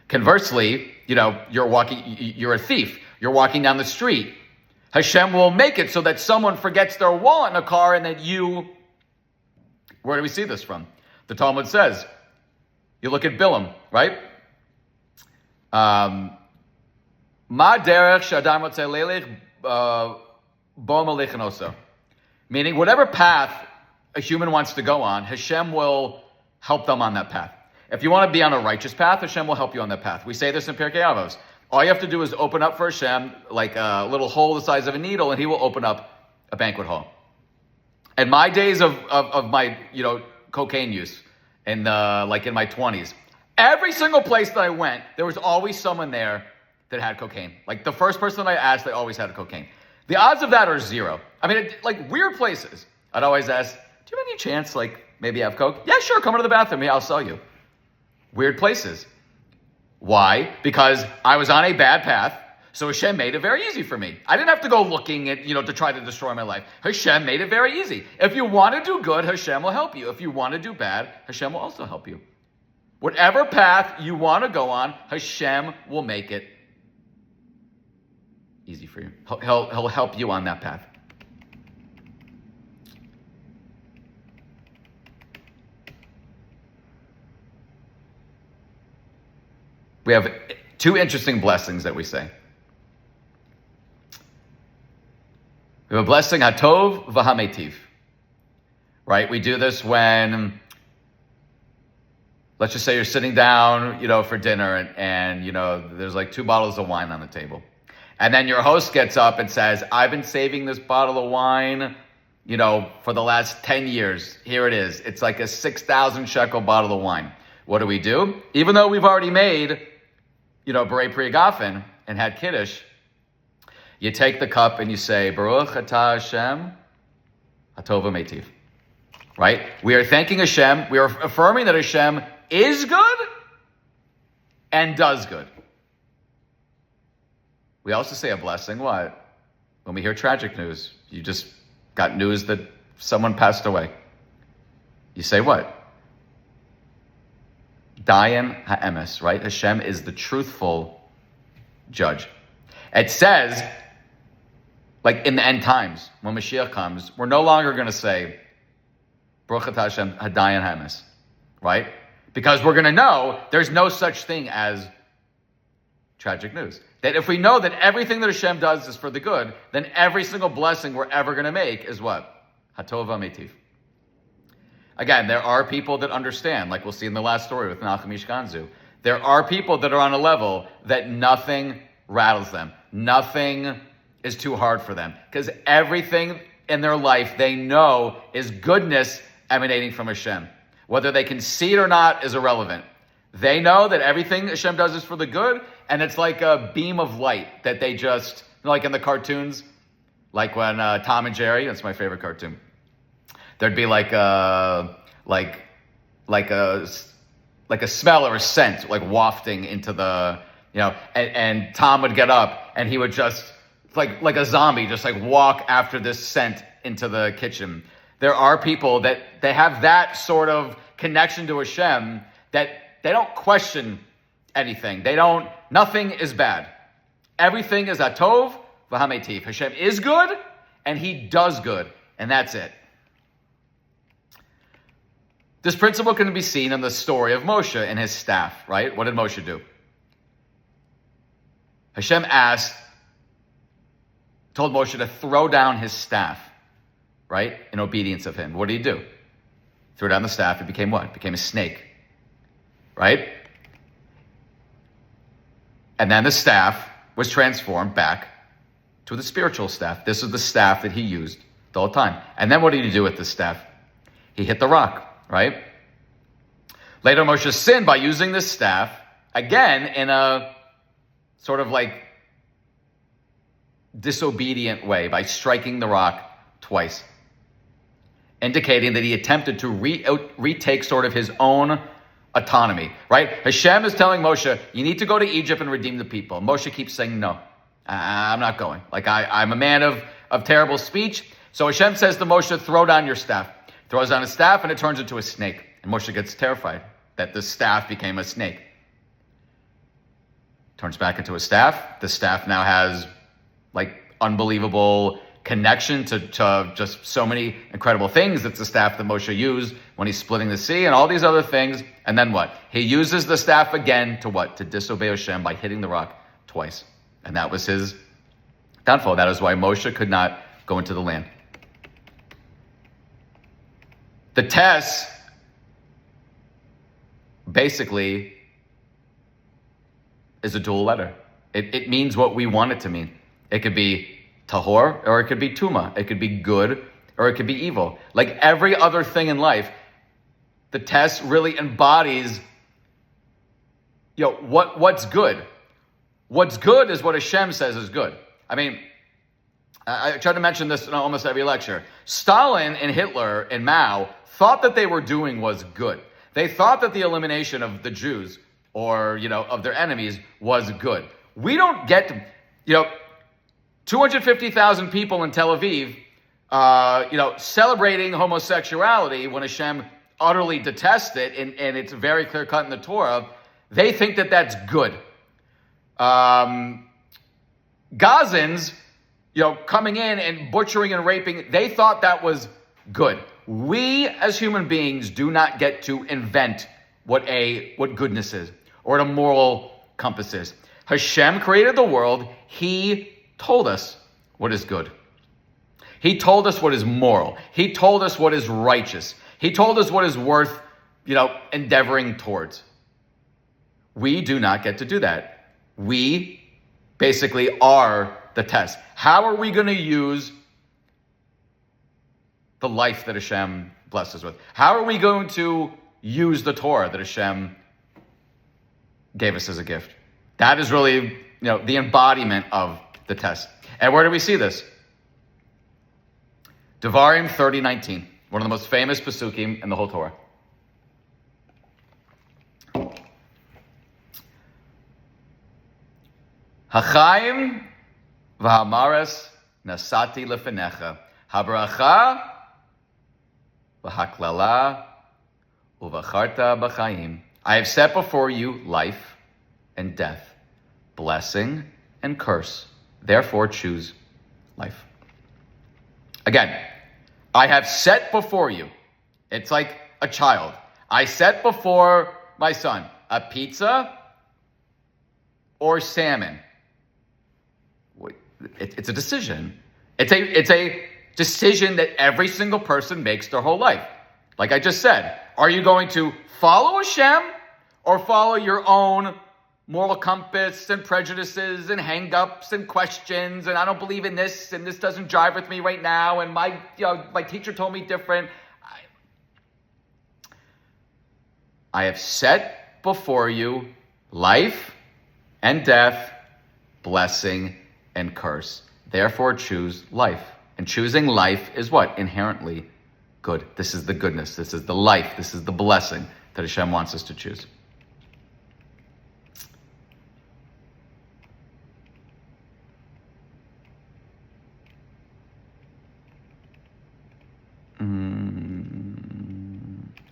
Conversely, you're a thief. You're walking down the street. Hashem will make it so that someone forgets their wallet in a car, and that where do we see this from? The Talmud says, you look at Bilam, right? Ma derech sh'adam rotzeh lelech bo malechanoso. Meaning, whatever path a human wants to go on, Hashem will help them on that path. If you want to be on a righteous path, Hashem will help you on that path. We say this in Pirkei Avos. All you have to do is open up for Hashem like a little hole the size of a needle, and He will open up a banquet hall. In my days of my cocaine use, in my 20s, every single place that I went, there was always someone there that had cocaine. Like the first person that I asked, they always had cocaine. The odds of that are zero. I mean, like weird places. I'd always ask, do you have any chance, like maybe have coke? Yeah, sure. Come into the bathroom. Yeah, I'll sell you. Weird places. Why? Because I was on a bad path. So Hashem made it very easy for me. I didn't have to go looking at, to try to destroy my life. Hashem made it very easy. If you want to do good, Hashem will help you. If you want to do bad, Hashem will also help you. Whatever path you want to go on, Hashem will make it easy for you. He'll help you on that path. We have two interesting blessings that we say. We have a blessing, hatov v'hametiv. Right? We do this when, let's just say you're sitting down, for dinner and there's like 2 bottles of wine on the table. And then your host gets up and says, I've been saving this bottle of wine, for the last 10 years. Here it is. It's like a 6,000 shekel bottle of wine. What do? Even though we've already made, Berei Pri Agafen and had Kiddush, you take the cup and you say, Baruch atah Hashem, hatov v'metiv. Right? We are thanking Hashem. We are affirming that Hashem is good and does good. We also say a blessing, what? When we hear tragic news, you just got news that someone passed away. You say what? Dayan emes, right? Hashem is the truthful judge. It says, like in the end times, when Mashiach comes, we're no longer going to say, Baruch atah Hashem, hadayan emes, right? Because we're going to know there's no such thing as tragic news. That if we know that everything that Hashem does is for the good, then every single blessing we're ever going to make is what? Hatov v'metiv. Again, there are people that understand, like we'll see in the last story with Nachum Ish Ganzu. There are people that are on a level that nothing rattles them. Nothing is too hard for them. Because everything in their life they know is goodness emanating from Hashem. Whether they can see it or not is irrelevant. They know that everything Hashem does is for the good, and it's like a beam of light that they just, like in the cartoons, like when Tom and Jerry, that's my favorite cartoon. There'd be like a smell or a scent like wafting into the, and Tom would get up and he would just like a zombie, just like walk after this scent into the kitchen. There are people that they have that sort of connection to Hashem that they don't question anything. Nothing is bad. Everything is atov v'hametiv. Hashem is good and He does good, and that's it. This principle can be seen in the story of Moshe and his staff, right? What did Moshe do? Hashem told Moshe to throw down his staff, right? In obedience of him. What did he do? Threw down the staff. It became what? It became a snake, right? And then the staff was transformed back to the spiritual staff. This is the staff that he used the whole time. And then what did he do with the staff? He hit the rock, right? Later, Moshe sinned by using this staff again, in a sort of like disobedient way by striking the rock twice, indicating that he attempted to retake sort of his own autonomy, right? Hashem is telling Moshe, you need to go to Egypt and redeem the people. Moshe keeps saying, no, I'm not going. Like, I'm a man of terrible speech. So Hashem says to Moshe, throw down your staff. Throws down his staff and it turns into a snake. And Moshe gets terrified that the staff became a snake. Turns back into a staff. The staff now has like unbelievable connection to just so many incredible things. It's the staff that Moshe used when he's splitting the sea and all these other things. And then what? He uses the staff again to what? To disobey Hashem by hitting the rock twice. And that was his downfall. That is why Moshe could not go into the land. The test basically is a dual letter. It means what we want it to mean. It could be tahor, or it could be tuma. It could be good, or it could be evil. Like every other thing in life, the test really embodies, what's good. What's good is what Hashem says is good. I mean, I try to mention this in almost every lecture. Stalin and Hitler and Mao thought that they were doing was good. They thought that the elimination of the Jews or, of their enemies was good. We don't get to, 250,000 people in Tel Aviv, celebrating homosexuality when Hashem utterly detests it, and it's very clear cut in the Torah. They think that that's good. Gazans, coming in and butchering and raping, they thought that was good. We as human beings do not get to invent what goodness is or what a moral compass is. Hashem created the world. He told us what is good. He told us what is moral. He told us what is righteous. He told us what is worth, endeavoring towards. We do not get to do that. We basically are the test. How are we going to use the life that Hashem blessed us with? How are we going to use the Torah that Hashem gave us as a gift? That is really, the embodiment of the test. And where do we see this? Devarim 30:19, one of the most famous pasukim in the whole Torah. Hachaim v'hamares nasati lefenecha habracha v'haklala uvacharta b'chaim. I have set before you life and death, blessing and curse. Therefore, choose life. Again, I have set before you. It's like a child. I set before my son a pizza or salmon. It's a decision. It's a decision that every single person makes their whole life. Like I just said, are you going to follow Hashem or follow your own moral compass and prejudices and hang-ups and questions, and I don't believe in this, and this doesn't jive with me right now, and my teacher told me different. I have set before you life and death, blessing and curse. Therefore, choose life. And choosing life is what? Inherently good. This is the goodness. This is the life. This is the blessing that Hashem wants us to choose.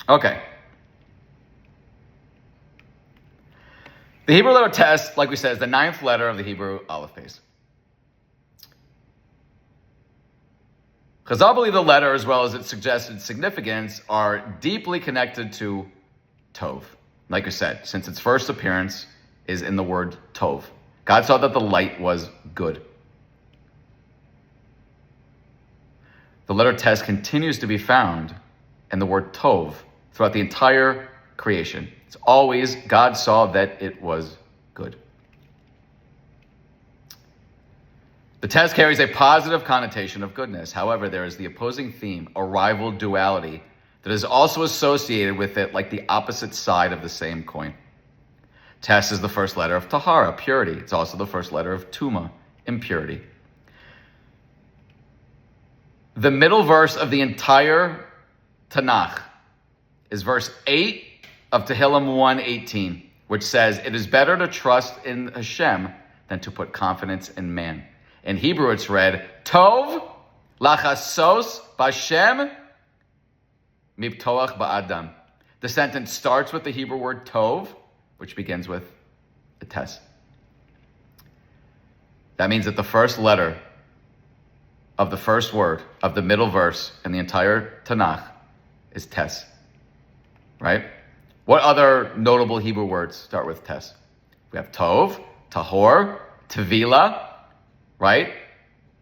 Okay. The Hebrew letter test, like we said, is the 9th letter of the Hebrew aleph base. Chazal believe the letter, as well as its suggested significance, are deeply connected to Tov. Like we said, since its first appearance is in the word Tov. God saw that the light was good. The letter test continues to be found in the word Tov throughout the entire creation. It's always God saw that it was good. The test carries a positive connotation of goodness. However, there is the opposing theme, a rival duality, that is also associated with it like the opposite side of the same coin. Tes is the first letter of tahara, purity. It's also the first letter of tuma, impurity. The middle verse of the entire Tanakh is verse 8 of Tehillim 1:18, which says, "It is better to trust in Hashem than to put confidence in man." In Hebrew, it's read, Tov lachasos b'Hashem miptoach ba'adam. The sentence starts with the Hebrew word tov, which begins with a tes. That means that the first letter of the first word of the middle verse in the entire Tanakh is tes, right? What other notable Hebrew words start with tes? We have tov, tahor, tevila, right?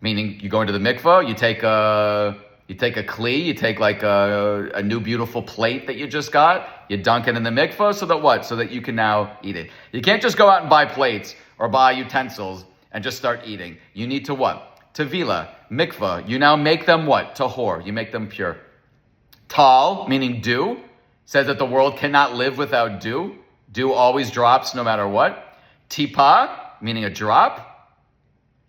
Meaning you go into the mikvah, you take a kli, you take like a new beautiful plate that you just got, you dunk it in the mikvah so that what? So that you can now eat it. You can't just go out and buy plates or buy utensils and just start eating. You need to what? Tevila, mikvah, you now make them what? Tahor, you make them pure. Tal, meaning dew, says that the world cannot live without dew. Dew always drops no matter what. Tipa, meaning a drop.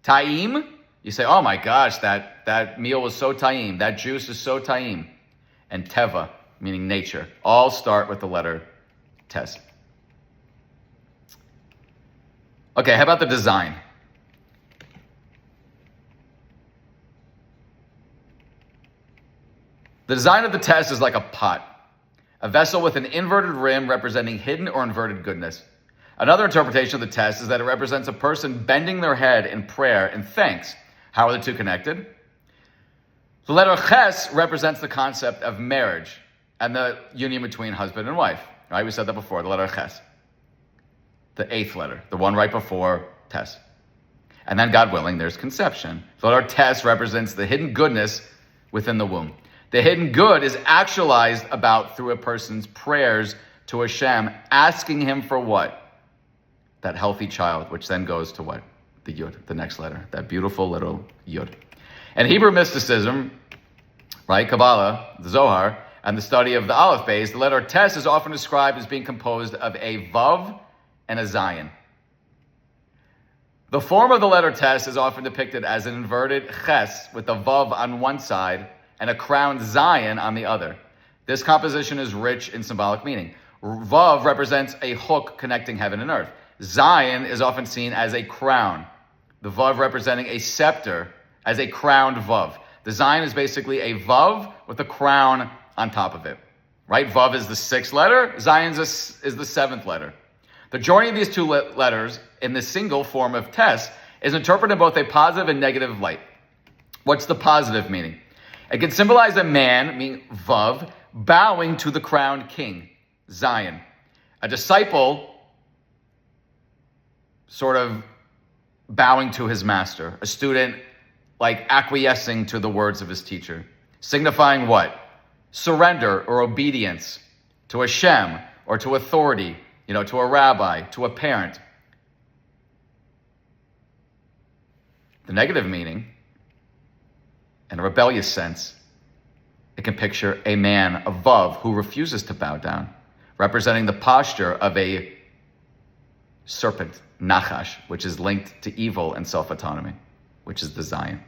Ta'im, you say, oh my gosh, that meal was so ta'im, that juice is so ta'im. And teva, meaning nature, all start with the letter tes. Okay, how about the design? The design of the tes is like a pot, a vessel with an inverted rim representing hidden or inverted goodness. Another interpretation of the tes is that it represents a person bending their head in prayer and thanks. How are the two connected? The letter ches represents the concept of marriage and the union between husband and wife. Right? We said that before, the letter ches. The eighth letter, the one right before tes. And then, God willing, there's conception. The letter tes represents the hidden goodness within the womb. The hidden good is actualized about through a person's prayers to Hashem, asking him for what? That healthy child, which then goes to what? The yud, the next letter, that beautiful little yud. And Hebrew mysticism, right, Kabbalah, the Zohar, and the study of the Aleph Beis, the letter tes is often described as being composed of a vav and a zayin. The form of the letter tes is often depicted as an inverted ches with a vav on one side and a crowned zayin on the other. This composition is rich in symbolic meaning. Vav represents a hook connecting heaven and earth. Zayin is often seen as a crown. The vav representing a scepter as a crowned vav. The zayin is basically a vav with a crown on top of it. Right? Vav is the sixth letter. Zayin is the seventh letter. The joining of these two letters in the single form of tes is interpreted in both a positive and negative light. What's the positive meaning? It can symbolize a man, meaning vav, bowing to the crowned king, Zion. A disciple sort of bowing to his master. A student like acquiescing to the words of his teacher. Signifying what? Surrender or obedience to Hashem or to authority, to a rabbi, to a parent. The negative meaning, in a rebellious sense, it can picture a man, a vav, who refuses to bow down, representing the posture of a serpent, nachash, which is linked to evil and self-autonomy, which is the zayin.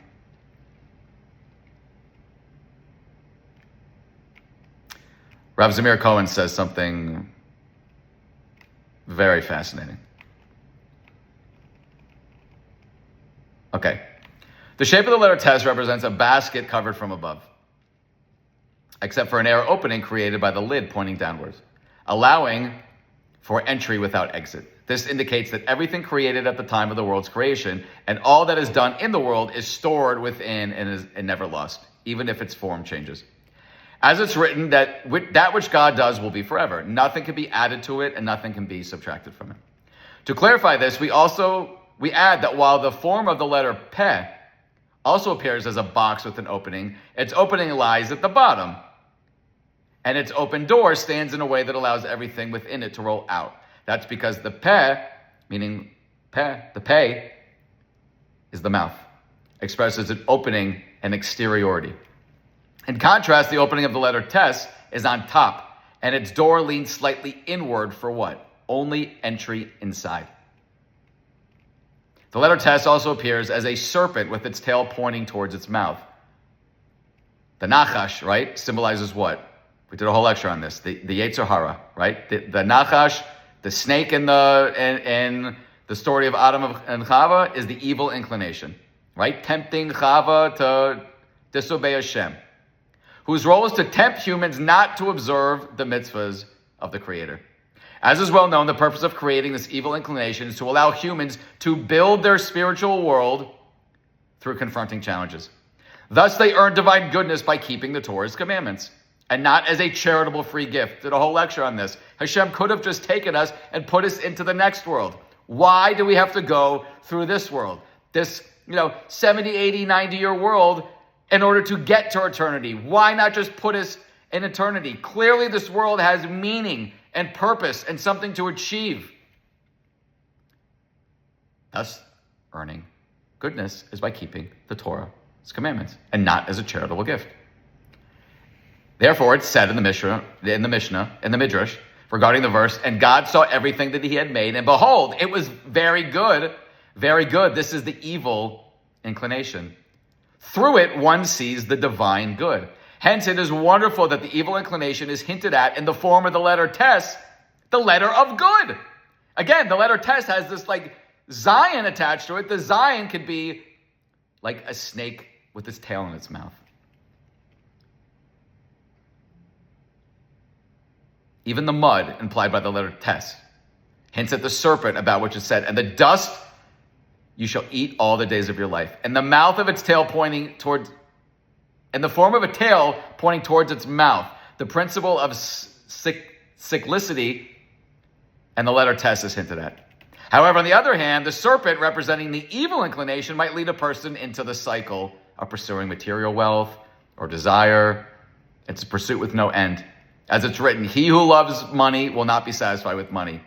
Rav Zamir Cohen says something very fascinating. Okay. The shape of the letter tes represents a basket covered from above, except for an air opening created by the lid pointing downwards, allowing for entry without exit. This indicates that everything created at the time of the world's creation and all that is done in the world is stored within and never lost, even if its form changes. As it's written, that which God does will be forever. Nothing can be added to it and nothing can be subtracted from it. To clarify this, we add that while the form of the letter peh also appears as a box with an opening, its opening lies at the bottom. And its open door stands in a way that allows everything within it to roll out. That's because the peh, meaning the peh, is the mouth, expresses an opening and exteriority. In contrast, the opening of the letter tes is on top, and its door leans slightly inward for what? only entry inside. The letter tes also appears as a serpent with its tail pointing towards its mouth. The nachash, right, symbolizes what? We did a whole lecture on this. The Yetzer Hara, right? The nachash, the snake in the story of Adam and Chava is the evil inclination, right? Tempting Chava to disobey Hashem, whose role is to tempt humans not to observe the mitzvahs of the Creator. As is well known, the purpose of creating this evil inclination is to allow humans to build their spiritual world through confronting challenges. Thus, they earn divine goodness by keeping the Torah's commandments, and not as a charitable free gift. Did a whole lecture on this. Hashem could have just taken us and put us into the next world. Why do we have to go through this world? This, 70, 80, 90-year world in order to get to eternity. Why not just put us in eternity? Clearly, this world has meaning and purpose and something to achieve. Thus, earning goodness is by keeping the Torah's commandments and not as a charitable gift. Therefore, it's said in the Mishnah, in the Midrash, regarding the verse, and God saw everything that he had made, and behold, it was very good, very good. This is the evil inclination. Through it, one sees the divine good. Hence, it is wonderful that the evil inclination is hinted at in the form of the letter tes, the letter of good. Again, the letter tes has this Zion attached to it. The Zion could be like a snake with its tail in its mouth. Even the mud implied by the letter tes hints at the serpent about which is said, and the dust you shall eat all the days of your life. And the mouth of its tail pointing towards, in the form of a tail pointing towards its mouth. The principle of cyclicity and the letter tes is hinted at. However, on the other hand, the serpent representing the evil inclination might lead a person into the cycle of pursuing material wealth or desire. It's a pursuit with no end. As it's written, he who loves money will not be satisfied with money.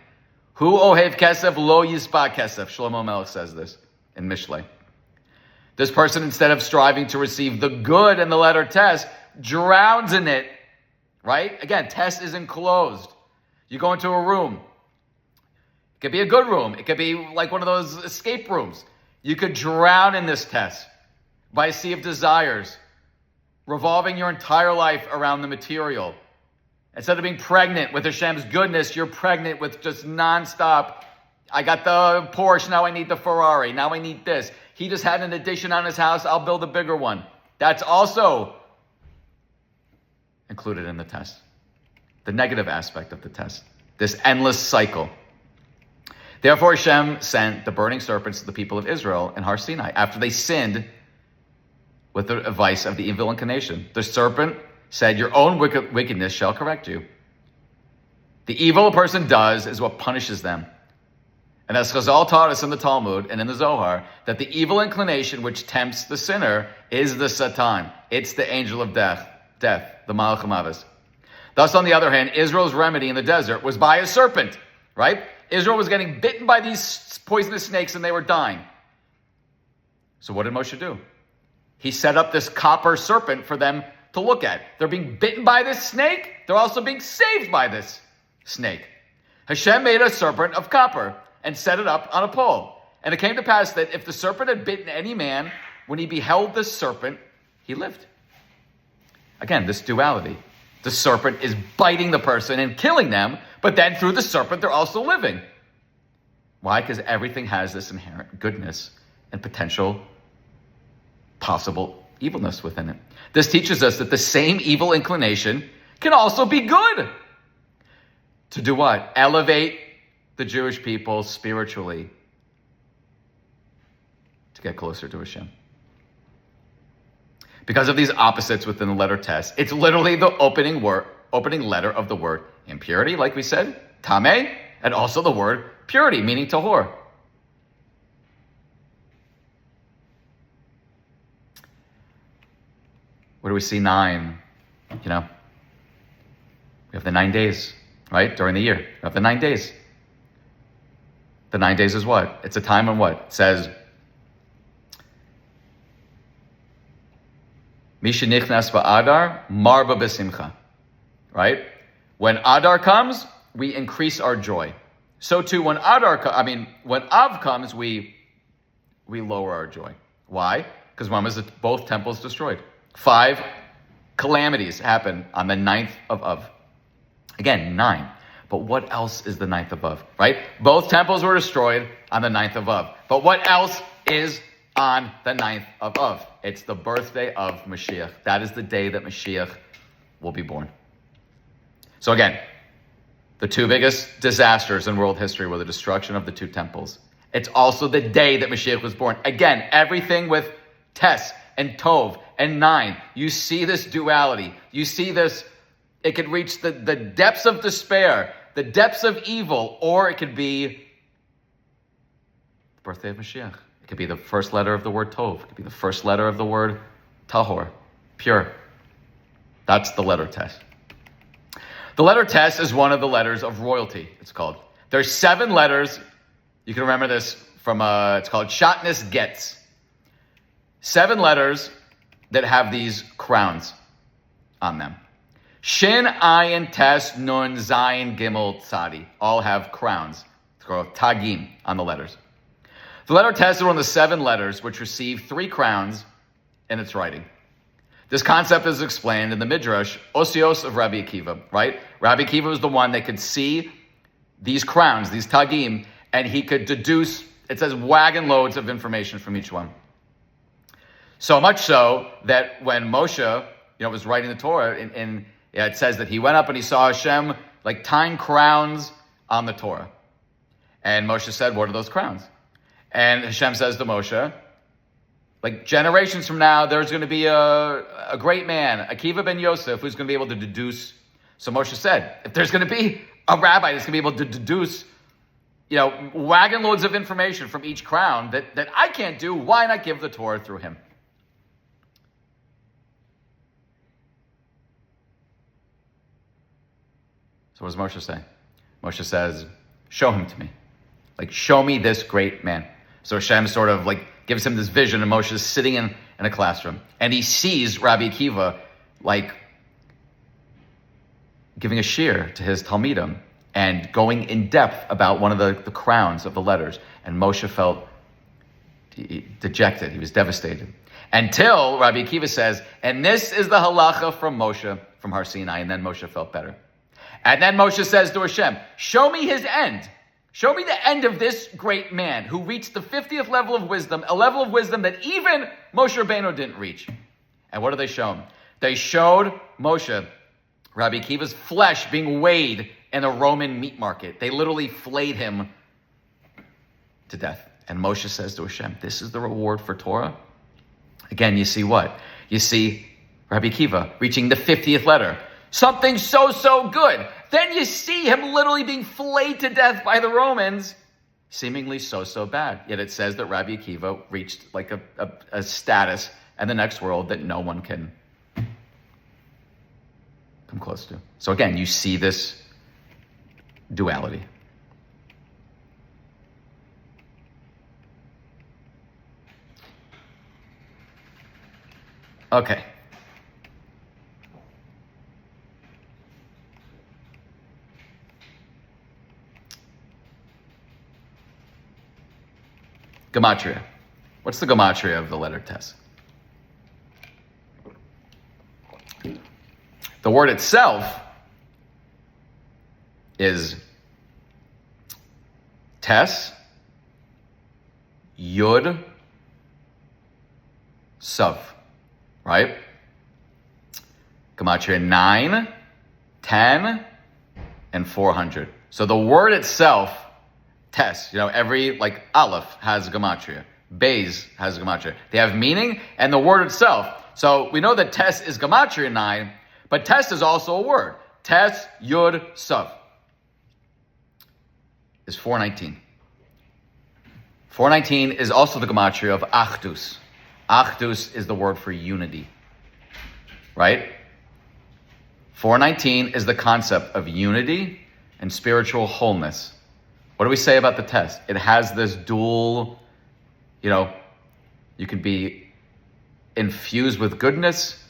Hu ohev kesef lo yispa kesef. Shlomo Melech says this in Mishlei. This person, instead of striving to receive the good in the letter tes, drowns in it, right? Again, tes is enclosed. You go into a room. It could be a good room. It could be like one of those escape rooms. You could drown in this tes by a sea of desires, revolving your entire life around the material. Instead of being pregnant with Hashem's goodness, you're pregnant with just nonstop. I got the Porsche, now I need the Ferrari, now I need this. He just had an addition on his house, I'll build a bigger one. That's also included in the test. The negative aspect of the test. This endless cycle. Therefore Hashem sent the burning serpents to the people of Israel in Har Sinai after they sinned with the advice of the evil inclination. The serpent said, your own wickedness shall correct you. The evil a person does is what punishes them. And as Chazal taught us in the Talmud and in the Zohar, that the evil inclination which tempts the sinner is the Satan. It's the angel of death, the Malach HaMavis. Thus, on the other hand, Israel's remedy in the desert was by a serpent, right? Israel was getting bitten by these poisonous snakes and they were dying. So what did Moshe do? He set up this copper serpent for them to look at. They're being bitten by this snake. They're also being saved by this snake. Hashem made a serpent of copper and set it up on a pole. And it came to pass that if the serpent had bitten any man, when he beheld the serpent, he lived. Again, this duality. The serpent is biting the person and killing them, but then through the serpent, they're also living. Why? Because everything has this inherent goodness and potential possible evilness within it. This teaches us that the same evil inclination can also be good. To do what? Elevate the Jewish people spiritually to get closer to Hashem. Because of these opposites within the letter tes, it's literally the opening letter of the word impurity, like we said, tameh, and also the word purity, meaning tahor. Where do we see 9? We have the 9 days, right? During the year. We have the 9 days. The 9 days is what? It's a time when what? It says, Misha nichnas ba'adar, marba b'simcha. Right? When Adar comes, we increase our joy. So too, when when Av comes, we lower our joy. Why? Because one was both temples destroyed. 5 calamities happen on the 9th of Av. Again, 9. But what else is the 9th of Av, right? Both temples were destroyed on the 9th of Av. But what else is on the 9th of Av? It's the birthday of Mashiach. That is the day that Mashiach will be born. So again, the 2 biggest disasters in world history were the destruction of the 2 temples. It's also the day that Mashiach was born. Again, everything with Tes and Tov and 9. You see this duality. You see this. It could reach the depths of despair, the depths of evil, or it could be the birthday of Mashiach. It could be the first letter of the word Tov. It could be the first letter of the word Tahor, pure. That's the letter Tes. The letter Tes is one of the letters of royalty, it's called. There's 7 letters. You can remember this from, it's called Shatnez Getz. 7 letters that have these crowns on them. Shin, Ayin, Tes, Nun, Zayin, Gimel, Tzadi. All have crowns. It's called Tagim on the letters. The letter Tes is one of the 7 letters which receive 3 crowns in its writing. This concept is explained in the Midrash, Osios of Rabbi Akiva, right? Rabbi Akiva was the one that could see these crowns, these Tagim, and he could deduce, it says, wagon loads of information from each one. So much so that when Moshe, was writing the Torah, it says that he went up and he saw Hashem like tying crowns on the Torah. And Moshe said, what are those crowns? And Hashem says to Moshe, like generations from now, there's going to be a great man, Akiva ben Yosef, who's going to be able to deduce. So Moshe said, if there's going to be a rabbi that's going to be able to deduce, wagon loads of information from each crown that I can't do, why not give the Torah through him? So what does Moshe say? Moshe says, show him to me. Like, show me this great man. So Hashem sort of like gives him this vision, and Moshe is sitting in a classroom. And he sees Rabbi Akiva like giving a shir to his Talmidim and going in depth about one of the crowns of the letters. And Moshe felt dejected. He was devastated. Until Rabbi Akiva says, and this is the halacha from Moshe, from Har Sinai. And then Moshe felt better. And then Moshe says to Hashem, show me his end. Show me the end of this great man who reached the 50th level of wisdom, a level of wisdom that even Moshe Rabbeinu didn't reach. And what do they show him? They showed Moshe, Rabbi Akiva's flesh being weighed in a Roman meat market. They literally flayed him to death. And Moshe says to Hashem, this is the reward for Torah? Again, you see what? You see Rabbi Akiva reaching the 50th letter. Something so good. Then you see him literally being flayed to death by the Romans, seemingly so bad. Yet it says that Rabbi Akiva reached like a status in the next world that no one can come close to. So again, you see this duality. Okay. Gematria. What's the gematria of the letter Tes? The word itself is Tes, Yud, Sav, right? Gematria 9, 10, and 400. So the word itself, Tes, every Aleph has gematria. Beis has gematria. They have meaning and the word itself. So we know that Tes is gematria 9, but Tes is also a word. Tes, Yud, Sav is 419. 419 is also the gematria of Achdus. Achdus is the word for unity, right? 419 is the concept of unity and spiritual wholeness. What do we say about the Tes? It has this dual, you can be infused with goodness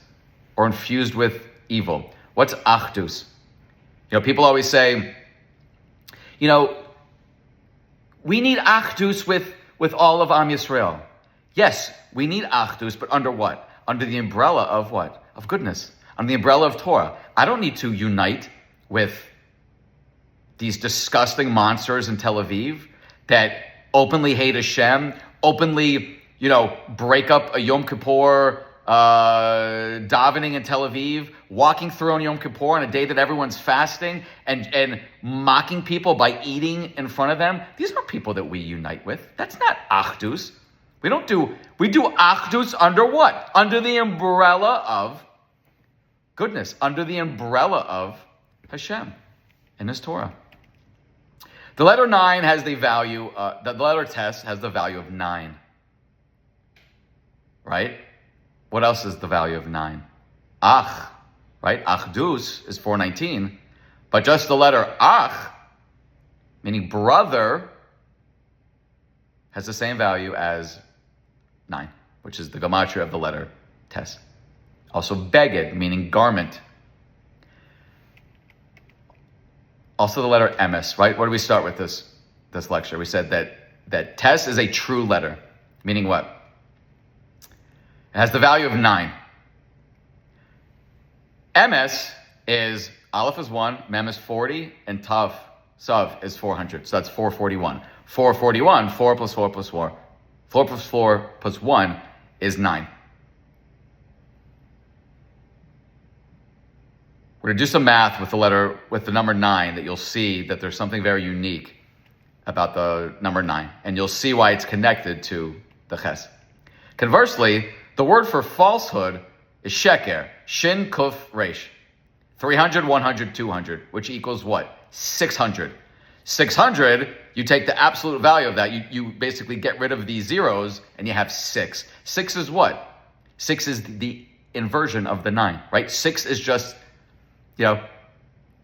or infused with evil. What's Achdus? People always say, We need achdus with all of Am Yisrael. Yes, we need achdus, but under what? Under the umbrella of what? Of goodness. Under the umbrella of Torah. I don't need to unite with these disgusting monsters in Tel Aviv that openly hate Hashem, openly, break up a Yom Kippur davening in Tel Aviv, walking through on Yom Kippur on a day that everyone's fasting, and mocking people by eating in front of them. These aren't people that we unite with. That's not achdus. We do achdus under what? Under the umbrella of goodness, under the umbrella of Hashem and His Torah. The letter 9 has the value, the letter test has the value of 9. Right? What else is the value of 9? Ach, right? Achdus is 419. But just the letter ach, meaning brother, has the same value as 9, which is the gematria of the letter tes. Also beged, meaning garment. Also the letter emes, right? Where do we start with this lecture? We said that tes is a true letter, meaning what? It has the value of 9. Emes is, aleph is 1, mem is 40, and tav, sav is 400. So that's 441. 441, 4 plus 4 plus 4. 4 plus 4 plus 1 is 9. We're going to do some math with the number 9 that you'll see that there's something very unique about the number 9. And you'll see why it's connected to the ches. Conversely, the word for falsehood is sheker, shin kuf resh. 300, 100, 200, which equals what? 600. 600, you take the absolute value of that. You basically get rid of these zeros and you have 6. 6 is what? 6 is the inversion of the 9, right? 6 is just,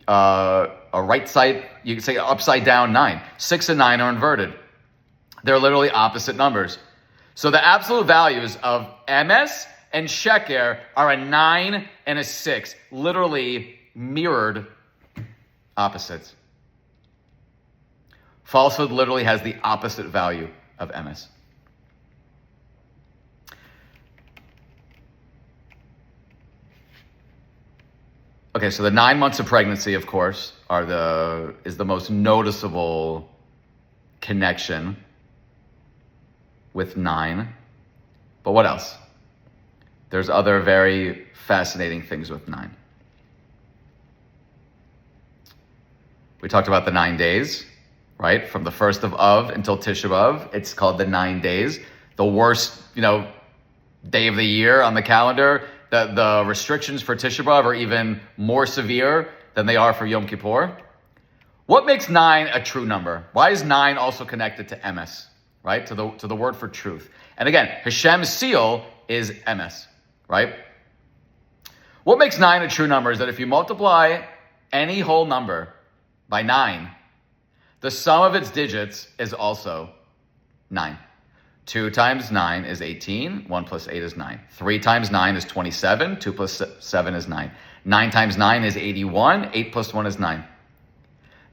a right side, you can say upside down 9. 6 and 9 are inverted. They're literally opposite numbers. So the absolute values of emes and sheker are a 9 and a 6, literally mirrored opposites. Falsehood literally has the opposite value of emes. Okay, so the 9 months of pregnancy, of course, is the most noticeable connection with 9. But what else? There's other very fascinating things with 9. We talked about the 9 days, right? From the 1st of Av until Tisha B'Av, it's called the 9 days. The worst, day of the year on the calendar. The restrictions for Tisha B'Av are even more severe than they are for Yom Kippur. What makes 9 a true number? Why is 9 also connected to emes, right? To the word for truth. And again, Hashem's seal is emes, right? What makes 9 a true number is that if you multiply any whole number by 9, the sum of its digits is also 9. 2 times 9 is 18. 1 plus 8 is 9. 3 times 9 is 27. 2 plus 7 is 9. 9 times 9 is 81. 8 plus 1 is 9.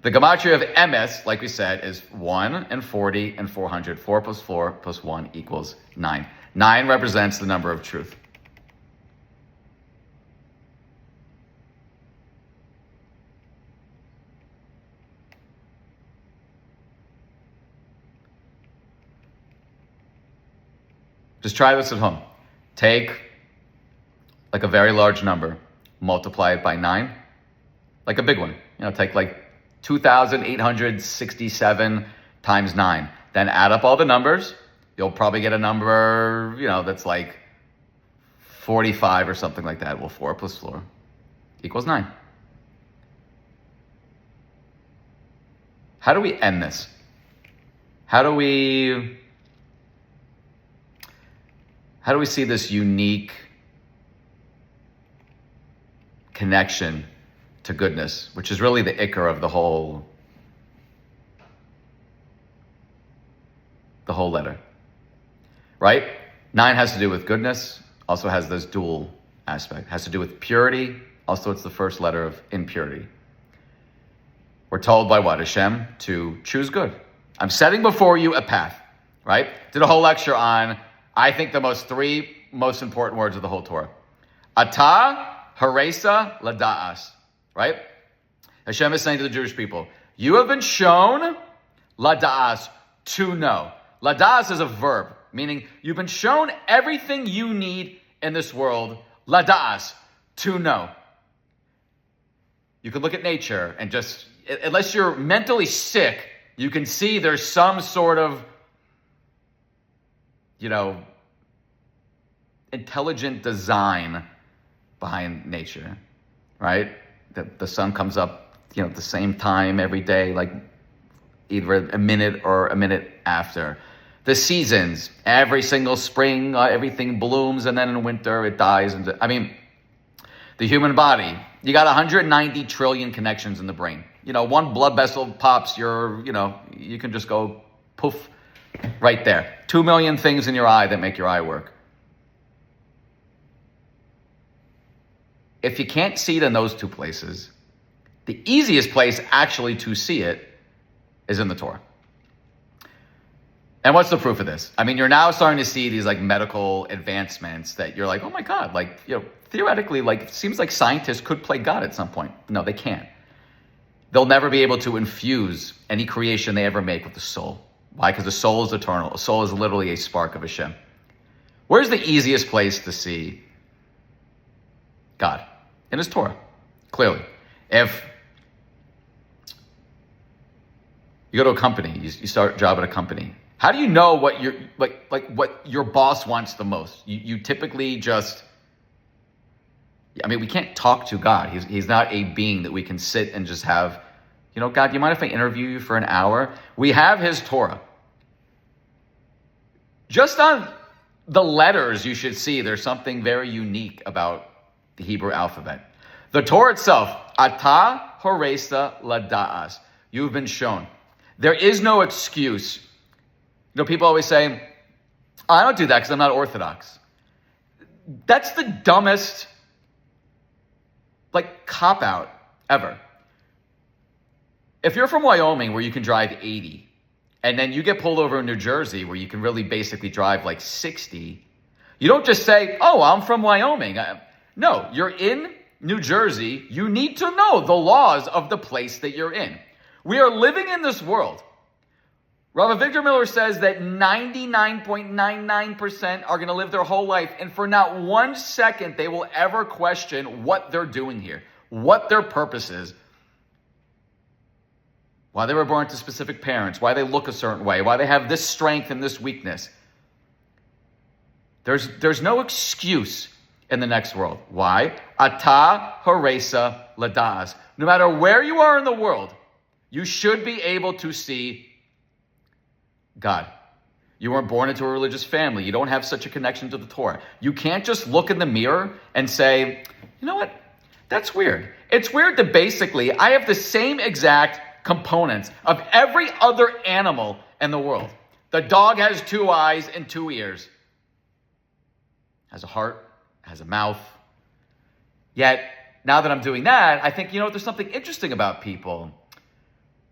The gematria of emes, like we said, is 1 and 40 and 400. 4 plus 1 equals 9. 9 represents the number of truth. Just try this at home. Take like a very large number, multiply it by 9, like a big one. Take like 2,867 times 9. Then add up all the numbers. You'll probably get a number, that's like 45 or something like that. Well, 4 plus 4 equals 9. How do we end this? How do we see this unique connection to goodness, which is really the ikar of the whole letter, right? 9 has to do with goodness, also has this dual aspect, has to do with purity, also it's the first letter of impurity. We're told by what? Hashem to choose good. I'm setting before you a path, right? Did a whole lecture on, I think, the three most important words of the whole Torah. Ata haresa lada'as, right? Hashem is saying to the Jewish people, you have been shown lada'as, to know. Lada'as is a verb, meaning you've been shown everything you need in this world, lada'as, to know. You can look at nature and just, unless you're mentally sick, you can see there's some sort of, intelligent design behind nature, right? The sun comes up, at the same time every day, like either a minute or a minute after. The seasons, every single spring, everything blooms, and then in winter it dies. The human body, you got 190 trillion connections in the brain. One blood vessel pops, you can just go poof right there. 2 million things in your eye that make your eye work. If you can't see it in those two places, the easiest place actually to see it is in the Torah. And what's the proof of this? You're now starting to see these medical advancements that you're like, oh my God, theoretically, it seems like scientists could play God at some point. No, they can't. They'll never be able to infuse any creation they ever make with the soul. Why? Because the soul is eternal. A soul is literally a spark of Hashem. Where's the easiest place to see God? In His Torah, clearly. If you go to a company, you start a job at a company, how do you know what what your boss wants the most? You typically just, we can't talk to God. He's not a being that we can sit and just have, God, do you mind if I interview you for an hour? We have His Torah. Just on the letters, you should see there's something very unique about the Hebrew alphabet. The Torah itself, Ata Horesa Lada'as. You've been shown. There is no excuse. People always say, I don't do that because I'm not Orthodox. That's the dumbest, cop-out ever. If you're from Wyoming where you can drive 80, and then you get pulled over in New Jersey where you can really basically drive 60, you don't just say, oh, I'm from Wyoming. No, you're in New Jersey. You need to know the laws of the place that you're in. We are living in this world. Rabbi Victor Miller says that 99.99% are going to live their whole life, and for not 1 second they will ever question what they're doing here, what their purpose is, why they were born to specific parents, why they look a certain way, why they have this strength and this weakness. There's no excuse in the next world. Why? Ata haresa lada'as. No matter where you are in the world, you should be able to see God. You weren't born into a religious family. You don't have such a connection to the Torah. You can't just look in the mirror and say, you know what? That's weird. It's weird that basically I have the same exact components of every other animal in the world. The dog has 2 eyes and 2 ears. Has a heart, has a mouth. Yet, now that I'm doing that, I think, there's something interesting about people.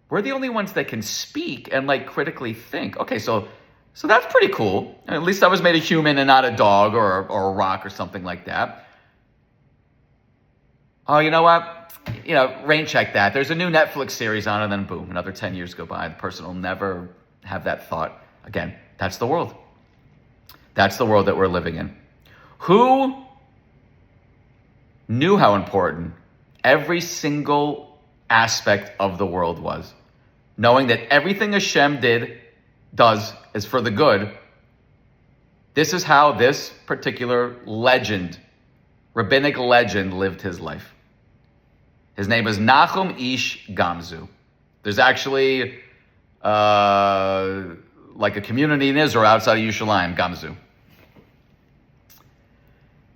We're the only ones that can speak and critically think. Okay, so that's pretty cool. At least I was made a human and not a dog or a rock or something like that. Oh, you know what? Rain check that. There's a new Netflix series on, and then boom, another 10 years go by. The person will never have that thought again. That's the world. That's the world that we're living in. Who knew how important every single aspect of the world was? Knowing that everything Hashem does is for the good. This is how this particular legend, rabbinic legend, lived his life. His name is Nachum Ish Gamzu. There's actually a community in Israel outside of Yerushalayim, Gamzu.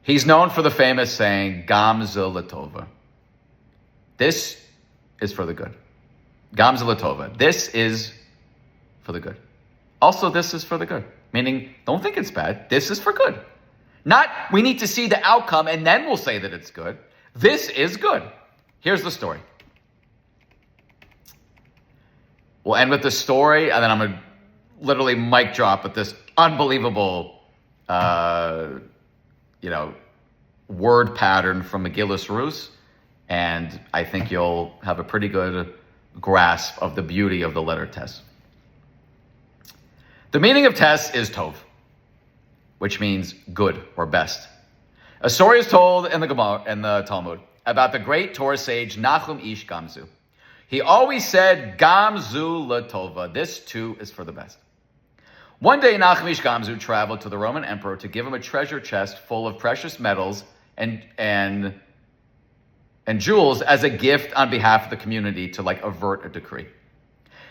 He's known for the famous saying, Gamzu Latova. This is for the good. Gamzu Latova. This is for the good. Also, this is for the good. Meaning, don't think it's bad. This is for good. Not, we need to see the outcome and then we'll say that it's good. This is good. Here's the story. We'll end with the story, and then I'm going to literally mic drop with this unbelievable, word pattern from Megillus Rus, and I think you'll have a pretty good grasp of the beauty of the letter Tes. The meaning of Tes is Tov, which means good or best. A story is told in the Talmud about the great Torah sage Nachum Ish Gamzu. He always said, Gamzu latova, this too is for the best. One day, Nachum Ish Gamzu traveled to the Roman emperor to give him a treasure chest full of precious metals and jewels as a gift on behalf of the community to avert a decree.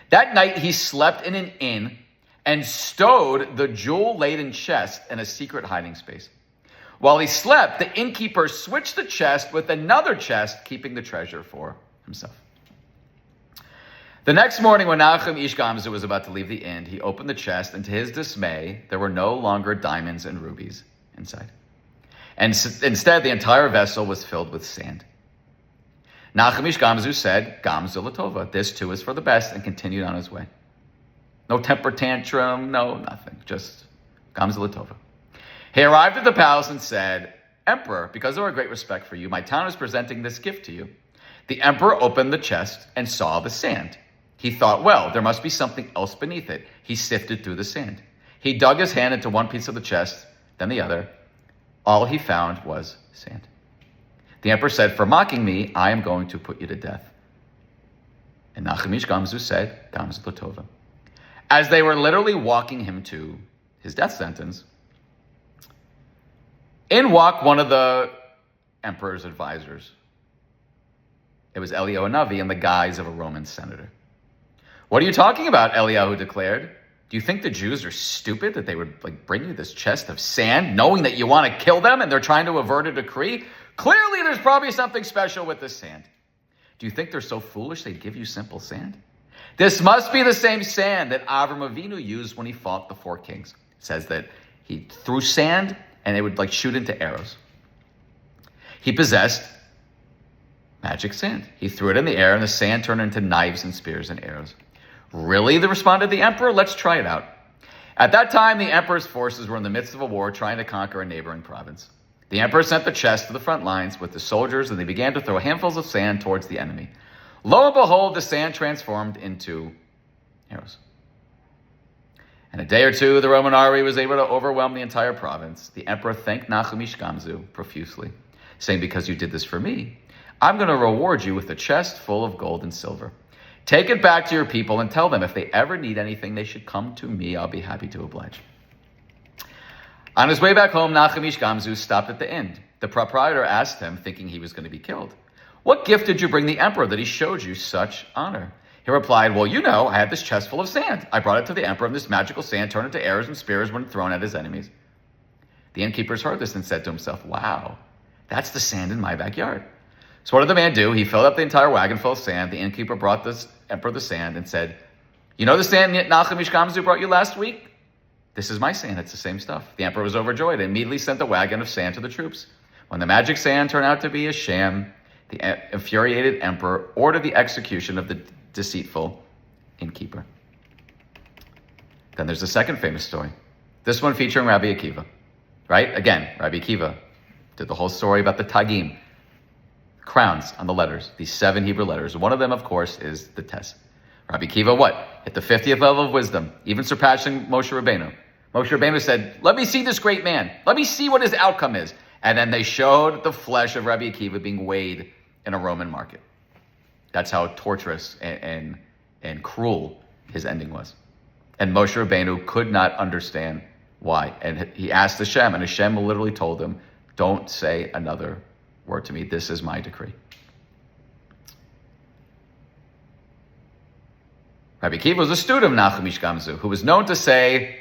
That night, he slept in an inn and stowed the jewel-laden chest in a secret hiding space. While he slept, the innkeeper switched the chest with another chest, keeping the treasure for himself. The next morning, when Nachum Ish Gamzu was about to leave the inn, he opened the chest, and to his dismay, there were no longer diamonds and rubies inside. And instead, the entire vessel was filled with sand. Nachum Ish Gamzu said, Gamzu latova, this too is for the best, and continued on his way. No temper tantrum, no nothing, just Gamzu latova. He arrived at the palace and said, Emperor, because of our great respect for you, my town is presenting this gift to you. The emperor opened the chest and saw the sand. He thought, well, there must be something else beneath it. He sifted through the sand. He dug his hand into one piece of the chest, then the other. All he found was sand. The emperor said, for mocking me, I am going to put you to death. And Nachum Ish Gamzu said, Gamzu latova. As they were literally walking him to his death sentence, in walked one of the emperor's advisors. It was Eliyahu Hanavi in the guise of a Roman senator. What are you talking about? Eliyahu declared. Do you think the Jews are stupid that they would bring you this chest of sand knowing that you want to kill them and they're trying to avert a decree? Clearly there's probably something special with this sand. Do you think they're so foolish they'd give you simple sand? This must be the same sand that Avram Avinu used when he fought the 4 kings. It says that he threw sand and it would shoot into arrows. He possessed magic sand. He threw it in the air and the sand turned into knives and spears and arrows. Really? Responded the emperor. Let's try it out. At that time, the emperor's forces were in the midst of a war trying to conquer a neighboring province. The emperor sent the chest to the front lines with the soldiers and they began to throw handfuls of sand towards the enemy. Lo and behold, the sand transformed into arrows. In a day or two, the Roman army was able to overwhelm the entire province. The emperor thanked Nachum Ish Gamzu profusely, saying, because you did this for me, I'm going to reward you with a chest full of gold and silver. Take it back to your people and tell them if they ever need anything, they should come to me. I'll be happy to oblige. On his way back home, Nachum Ish Gamzu stopped at the inn. The proprietor asked him, thinking he was going to be killed, what gift did you bring the emperor that he showed you such honor? He replied, well, I had this chest full of sand. I brought it to the emperor, and this magical sand turned into arrows and spears when thrown at his enemies. The innkeepers heard this and said to himself, wow, that's the sand in my backyard. So what did the man do? He filled up the entire wagon full of sand. The innkeeper brought this emperor the sand and said, you know the sand Nachum Ish Gamzu brought you last week? This is my sand. It's the same stuff. The emperor was overjoyed and immediately sent the wagon of sand to the troops. When the magic sand turned out to be a sham, the infuriated emperor ordered the execution of the deceitful innkeeper. Then there's the second famous story. This one featuring Rabbi Akiva. Right? Again, Rabbi Akiva did the whole story about the tagim, crowns on the letters, these 7 Hebrew letters. One of them, of course, is the Tes. Rabbi Akiva, what? Hit the 50th level of wisdom, even surpassing Moshe Rabbeinu. Moshe Rabbeinu said, let me see this great man. Let me see what his outcome is. And then they showed the flesh of Rabbi Akiva being weighed in a Roman market. That's how torturous and cruel his ending was. And Moshe Rabbeinu could not understand why. And he asked Hashem, and Hashem literally told him, don't say another word to me. This is my decree. Rabbi Akiva was a student of Nachum Ish Gamzu, who was known to say,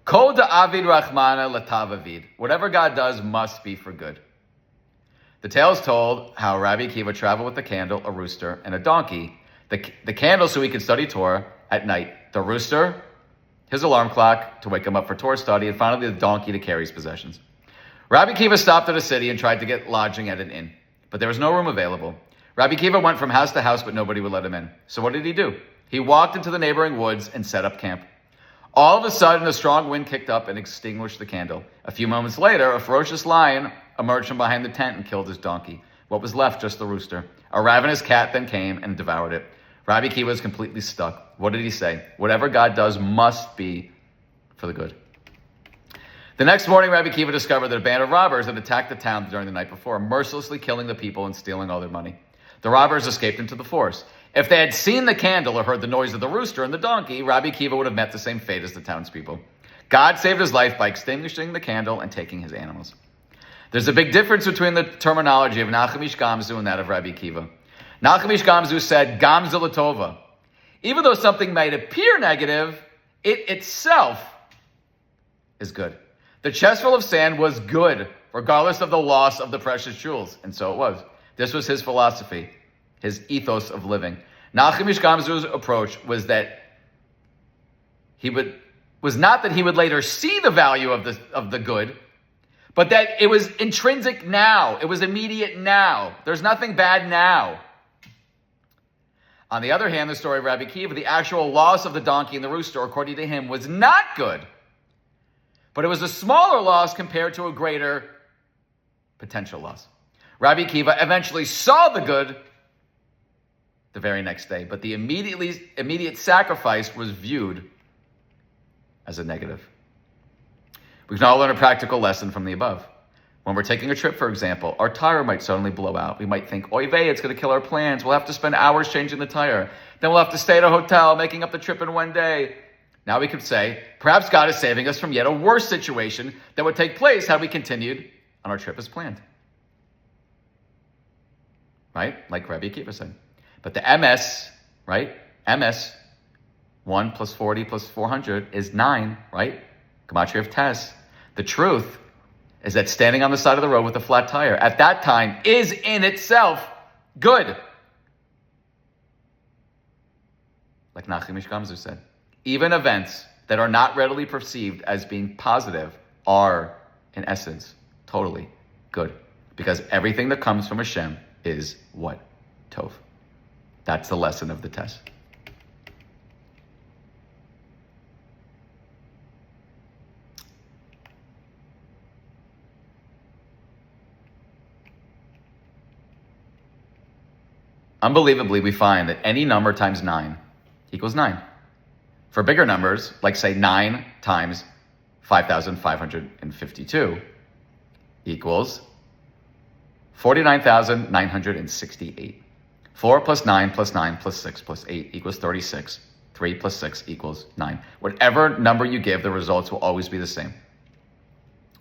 Kol da'avid rachmana latav avid. Whatever God does must be for good. The tale is told how Rabbi Akiva traveled with a candle, a rooster, and a donkey. The candle so he could study Torah at night. The rooster, his alarm clock to wake him up for Torah study, and finally the donkey to carry his possessions. Rabbi Akiva stopped at a city and tried to get lodging at an inn, but there was no room available. Rabbi Akiva went from house to house, but nobody would let him in. So what did he do? He walked into the neighboring woods and set up camp. All of a sudden, a strong wind kicked up and extinguished the candle. A few moments later, a ferocious lion emerged from behind the tent and killed his donkey. What was left? Just the rooster. A ravenous cat then came and devoured it. Rabbi Akiva was completely stuck. What did he say? Whatever God does must be for the good. The next morning, Rabbi Akiva discovered that a band of robbers had attacked the town during the night before, mercilessly killing the people and stealing all their money. The robbers escaped into the forest. If they had seen the candle or heard the noise of the rooster and the donkey, Rabbi Akiva would have met the same fate as the townspeople. God saved his life by extinguishing the candle and taking his animals. There's a big difference between the terminology of Nachum Ish Gamzu and that of Rabbi Akiva. Nachum Ish Gamzu said, Gamzu Latova. Even though something might appear negative, it itself is good. The chest full of sand was good, regardless of the loss of the precious jewels. And so it was. This was his philosophy, his ethos of living. Nachum Ish Gamzu's approach was that was not that he would later see the value of the good, but that it was intrinsic now. It was immediate now. There's nothing bad now. On the other hand, the story of Rabbi Akiva, the actual loss of the donkey and the rooster, according to him, was not good. But it was a smaller loss compared to a greater potential loss. Rabbi Akiva eventually saw the good the very next day, but the immediate sacrifice was viewed as a negative. We can all learn a practical lesson from the above. When we're taking a trip, for example, our tire might suddenly blow out. We might think, oy vey, it's going to kill our plans. We'll have to spend hours changing the tire. Then we'll have to stay at a hotel, making up the trip in one day. Now we could say, perhaps God is saving us from yet a worse situation that would take place had we continued on our trip as planned. Right? Like Rabbi Akiva said. But the emes, right? Emes, 1 plus 40 plus 400 is 9, right? Gematria of test. The truth is that standing on the side of the road with a flat tire at that time is in itself good. Like Nachum Ish Gamzu said. Even events that are not readily perceived as being positive are, in essence, totally good. Because everything that comes from Hashem is what? Tov. That's the lesson of the test. Unbelievably, we find that any number times 9 equals 9. For bigger numbers, like say 9 times 5,552 equals 49,968. 4 plus 9 plus 9 plus 6 plus 8 equals 36. 3 plus 6 equals 9. Whatever number you give, the results will always be the same.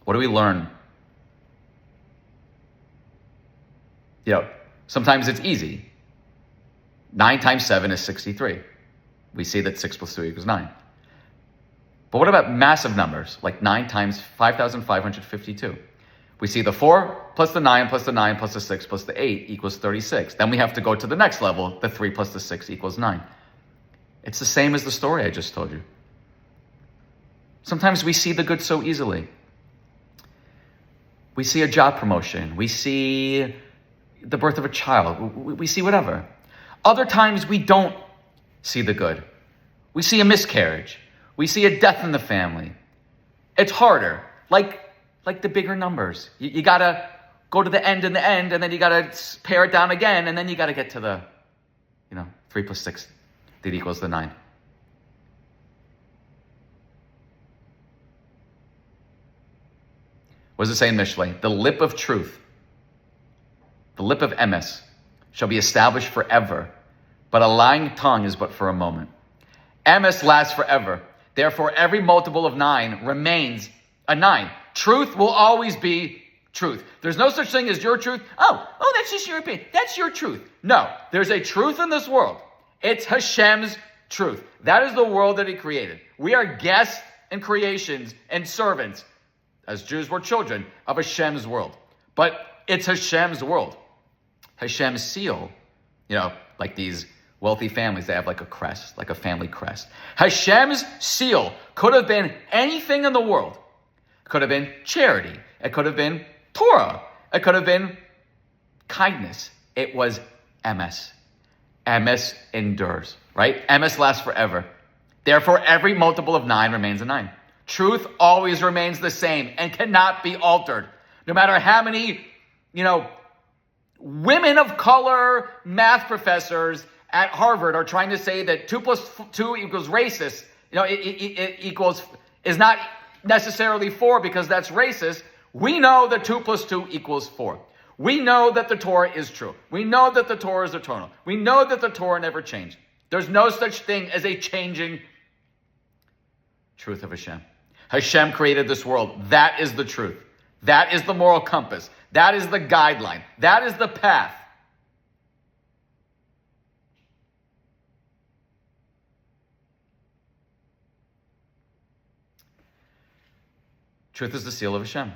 What do we learn? Sometimes it's easy. 9 times 7 is 63. We see that 6 plus 3 equals 9. But what about massive numbers, like 9 times 5,552? We see the 4 plus the 9 plus the 9 plus the 6 plus the 8 equals 36. Then we have to go to the next level. The 3 plus the 6 equals 9. It's the same as the story I just told you. Sometimes we see the good so easily. We see a job promotion. We see the birth of a child. We see whatever. Other times we don't see the good. We see a miscarriage. We see a death in the family. It's harder. Like the bigger numbers. You got to go to the end, and then you got to pare it down again, and then you got to get to the, 3 plus 6 that equals the 9. What does it say in Mishlei? The lip of truth, the lip of emes, shall be established forever, but a lying tongue is but for a moment. Emes lasts forever. Therefore, every multiple of 9 remains a 9. Truth will always be truth. There's no such thing as your truth. Oh, that's just your opinion. That's your truth. No, there's a truth in this world. It's Hashem's truth. That is the world that he created. We are guests and creations and servants. As Jews, we're children of Hashem's world. But it's Hashem's world. Hashem's seal, like these wealthy families, they have like a crest, like a family crest. Hashem's seal could have been anything in the world. It could have been charity. It could have been Torah. It could have been kindness. It was emes. Emes endures. right? Emes lasts forever. Therefore, every multiple of 9 remains a 9. Truth always remains the same and cannot be altered. No matter how many, women of color math professors at Harvard are trying to say that 2 plus 2 equals racist, is not necessarily 4 because that's racist. We know that 2 plus 2 equals 4. We know that the Torah is true. We know that the Torah is eternal. We know that the Torah never changed. There's no such thing as a changing truth of Hashem. Hashem created this world. That is the truth. That is the moral compass. That is the guideline. That is the path. Truth is the seal of Hashem.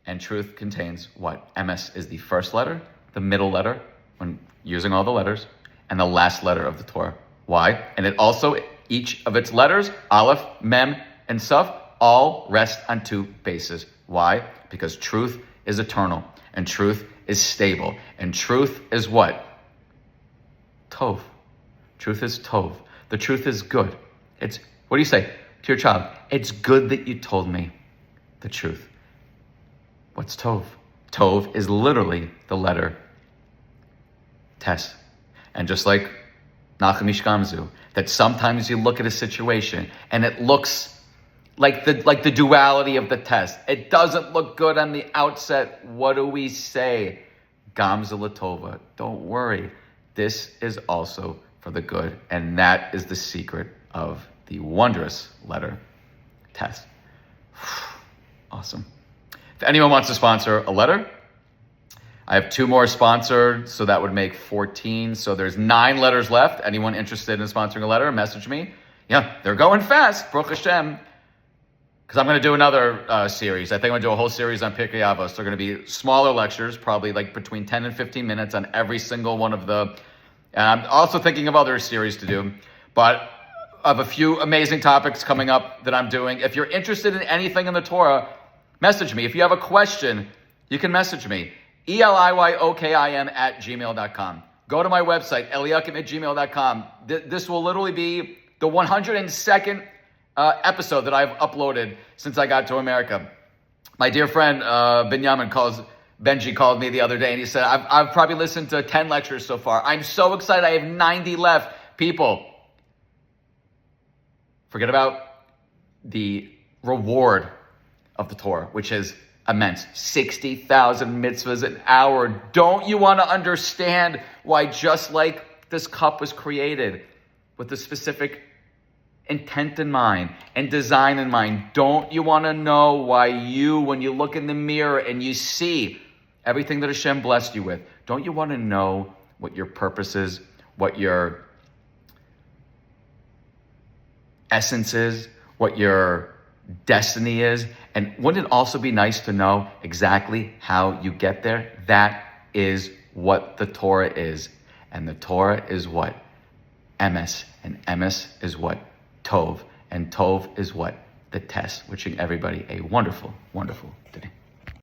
And truth contains what? Emes is the first letter, the middle letter, when using all the letters, and the last letter of the Torah. Why? And it also, each of its letters, Aleph, Mem, and Saf, all rest on 2 bases. Why? Because truth is eternal, and truth is stable, and truth is what? Tov. Truth is Tov. The truth is good. What do you say to your child? It's good that you told me the truth. What's Tov? Tov is literally the letter Tes. And just like Nachum Ish Gamzu, that sometimes you look at a situation and it looks like the duality of the test. It doesn't look good on the outset. What do we say? Gamzu Latova. Don't worry. This is also for the good. And that is the secret of the wondrous letter Tes. Awesome. If anyone wants to sponsor a letter, I have 2 more sponsored, so that would make 14. So there's 9 letters left. Anyone interested in sponsoring a letter, message me. Yeah, they're going fast, Baruch Hashem. Because I'm going to do another series. I think I'm going to do a whole series on Pirkei Avos. They're going to be smaller lectures, probably like between 10 and 15 minutes on every single one of the... And I'm also thinking of other series to do. But I have a few amazing topics coming up that I'm doing. If you're interested in anything in the Torah, message me. If you have a question, you can message me. ELIYOKIM@gmail.com. Go to my website, eliakim@gmail.com. This will literally be the 102nd episode that I've uploaded since I got to America. My dear friend Benji called me the other day and he said, I've probably listened to 10 lectures so far. I'm so excited. I have 90 left. People, forget about the reward of the Torah, which is immense. 60,000 mitzvahs an hour. Don't you want to understand why, just like this cup was created with a specific intent in mind and design in mind, don't you want to know why when you look in the mirror and you see everything that Hashem blessed you with, don't you want to know what your purpose is, what your essence is, what your destiny is? And wouldn't it also be nice to know exactly how you get there? That is what the Torah is. And the Torah is what? Emes. And emes is what? Tov. And Tov is what? The test. Wishing everybody a wonderful, wonderful day.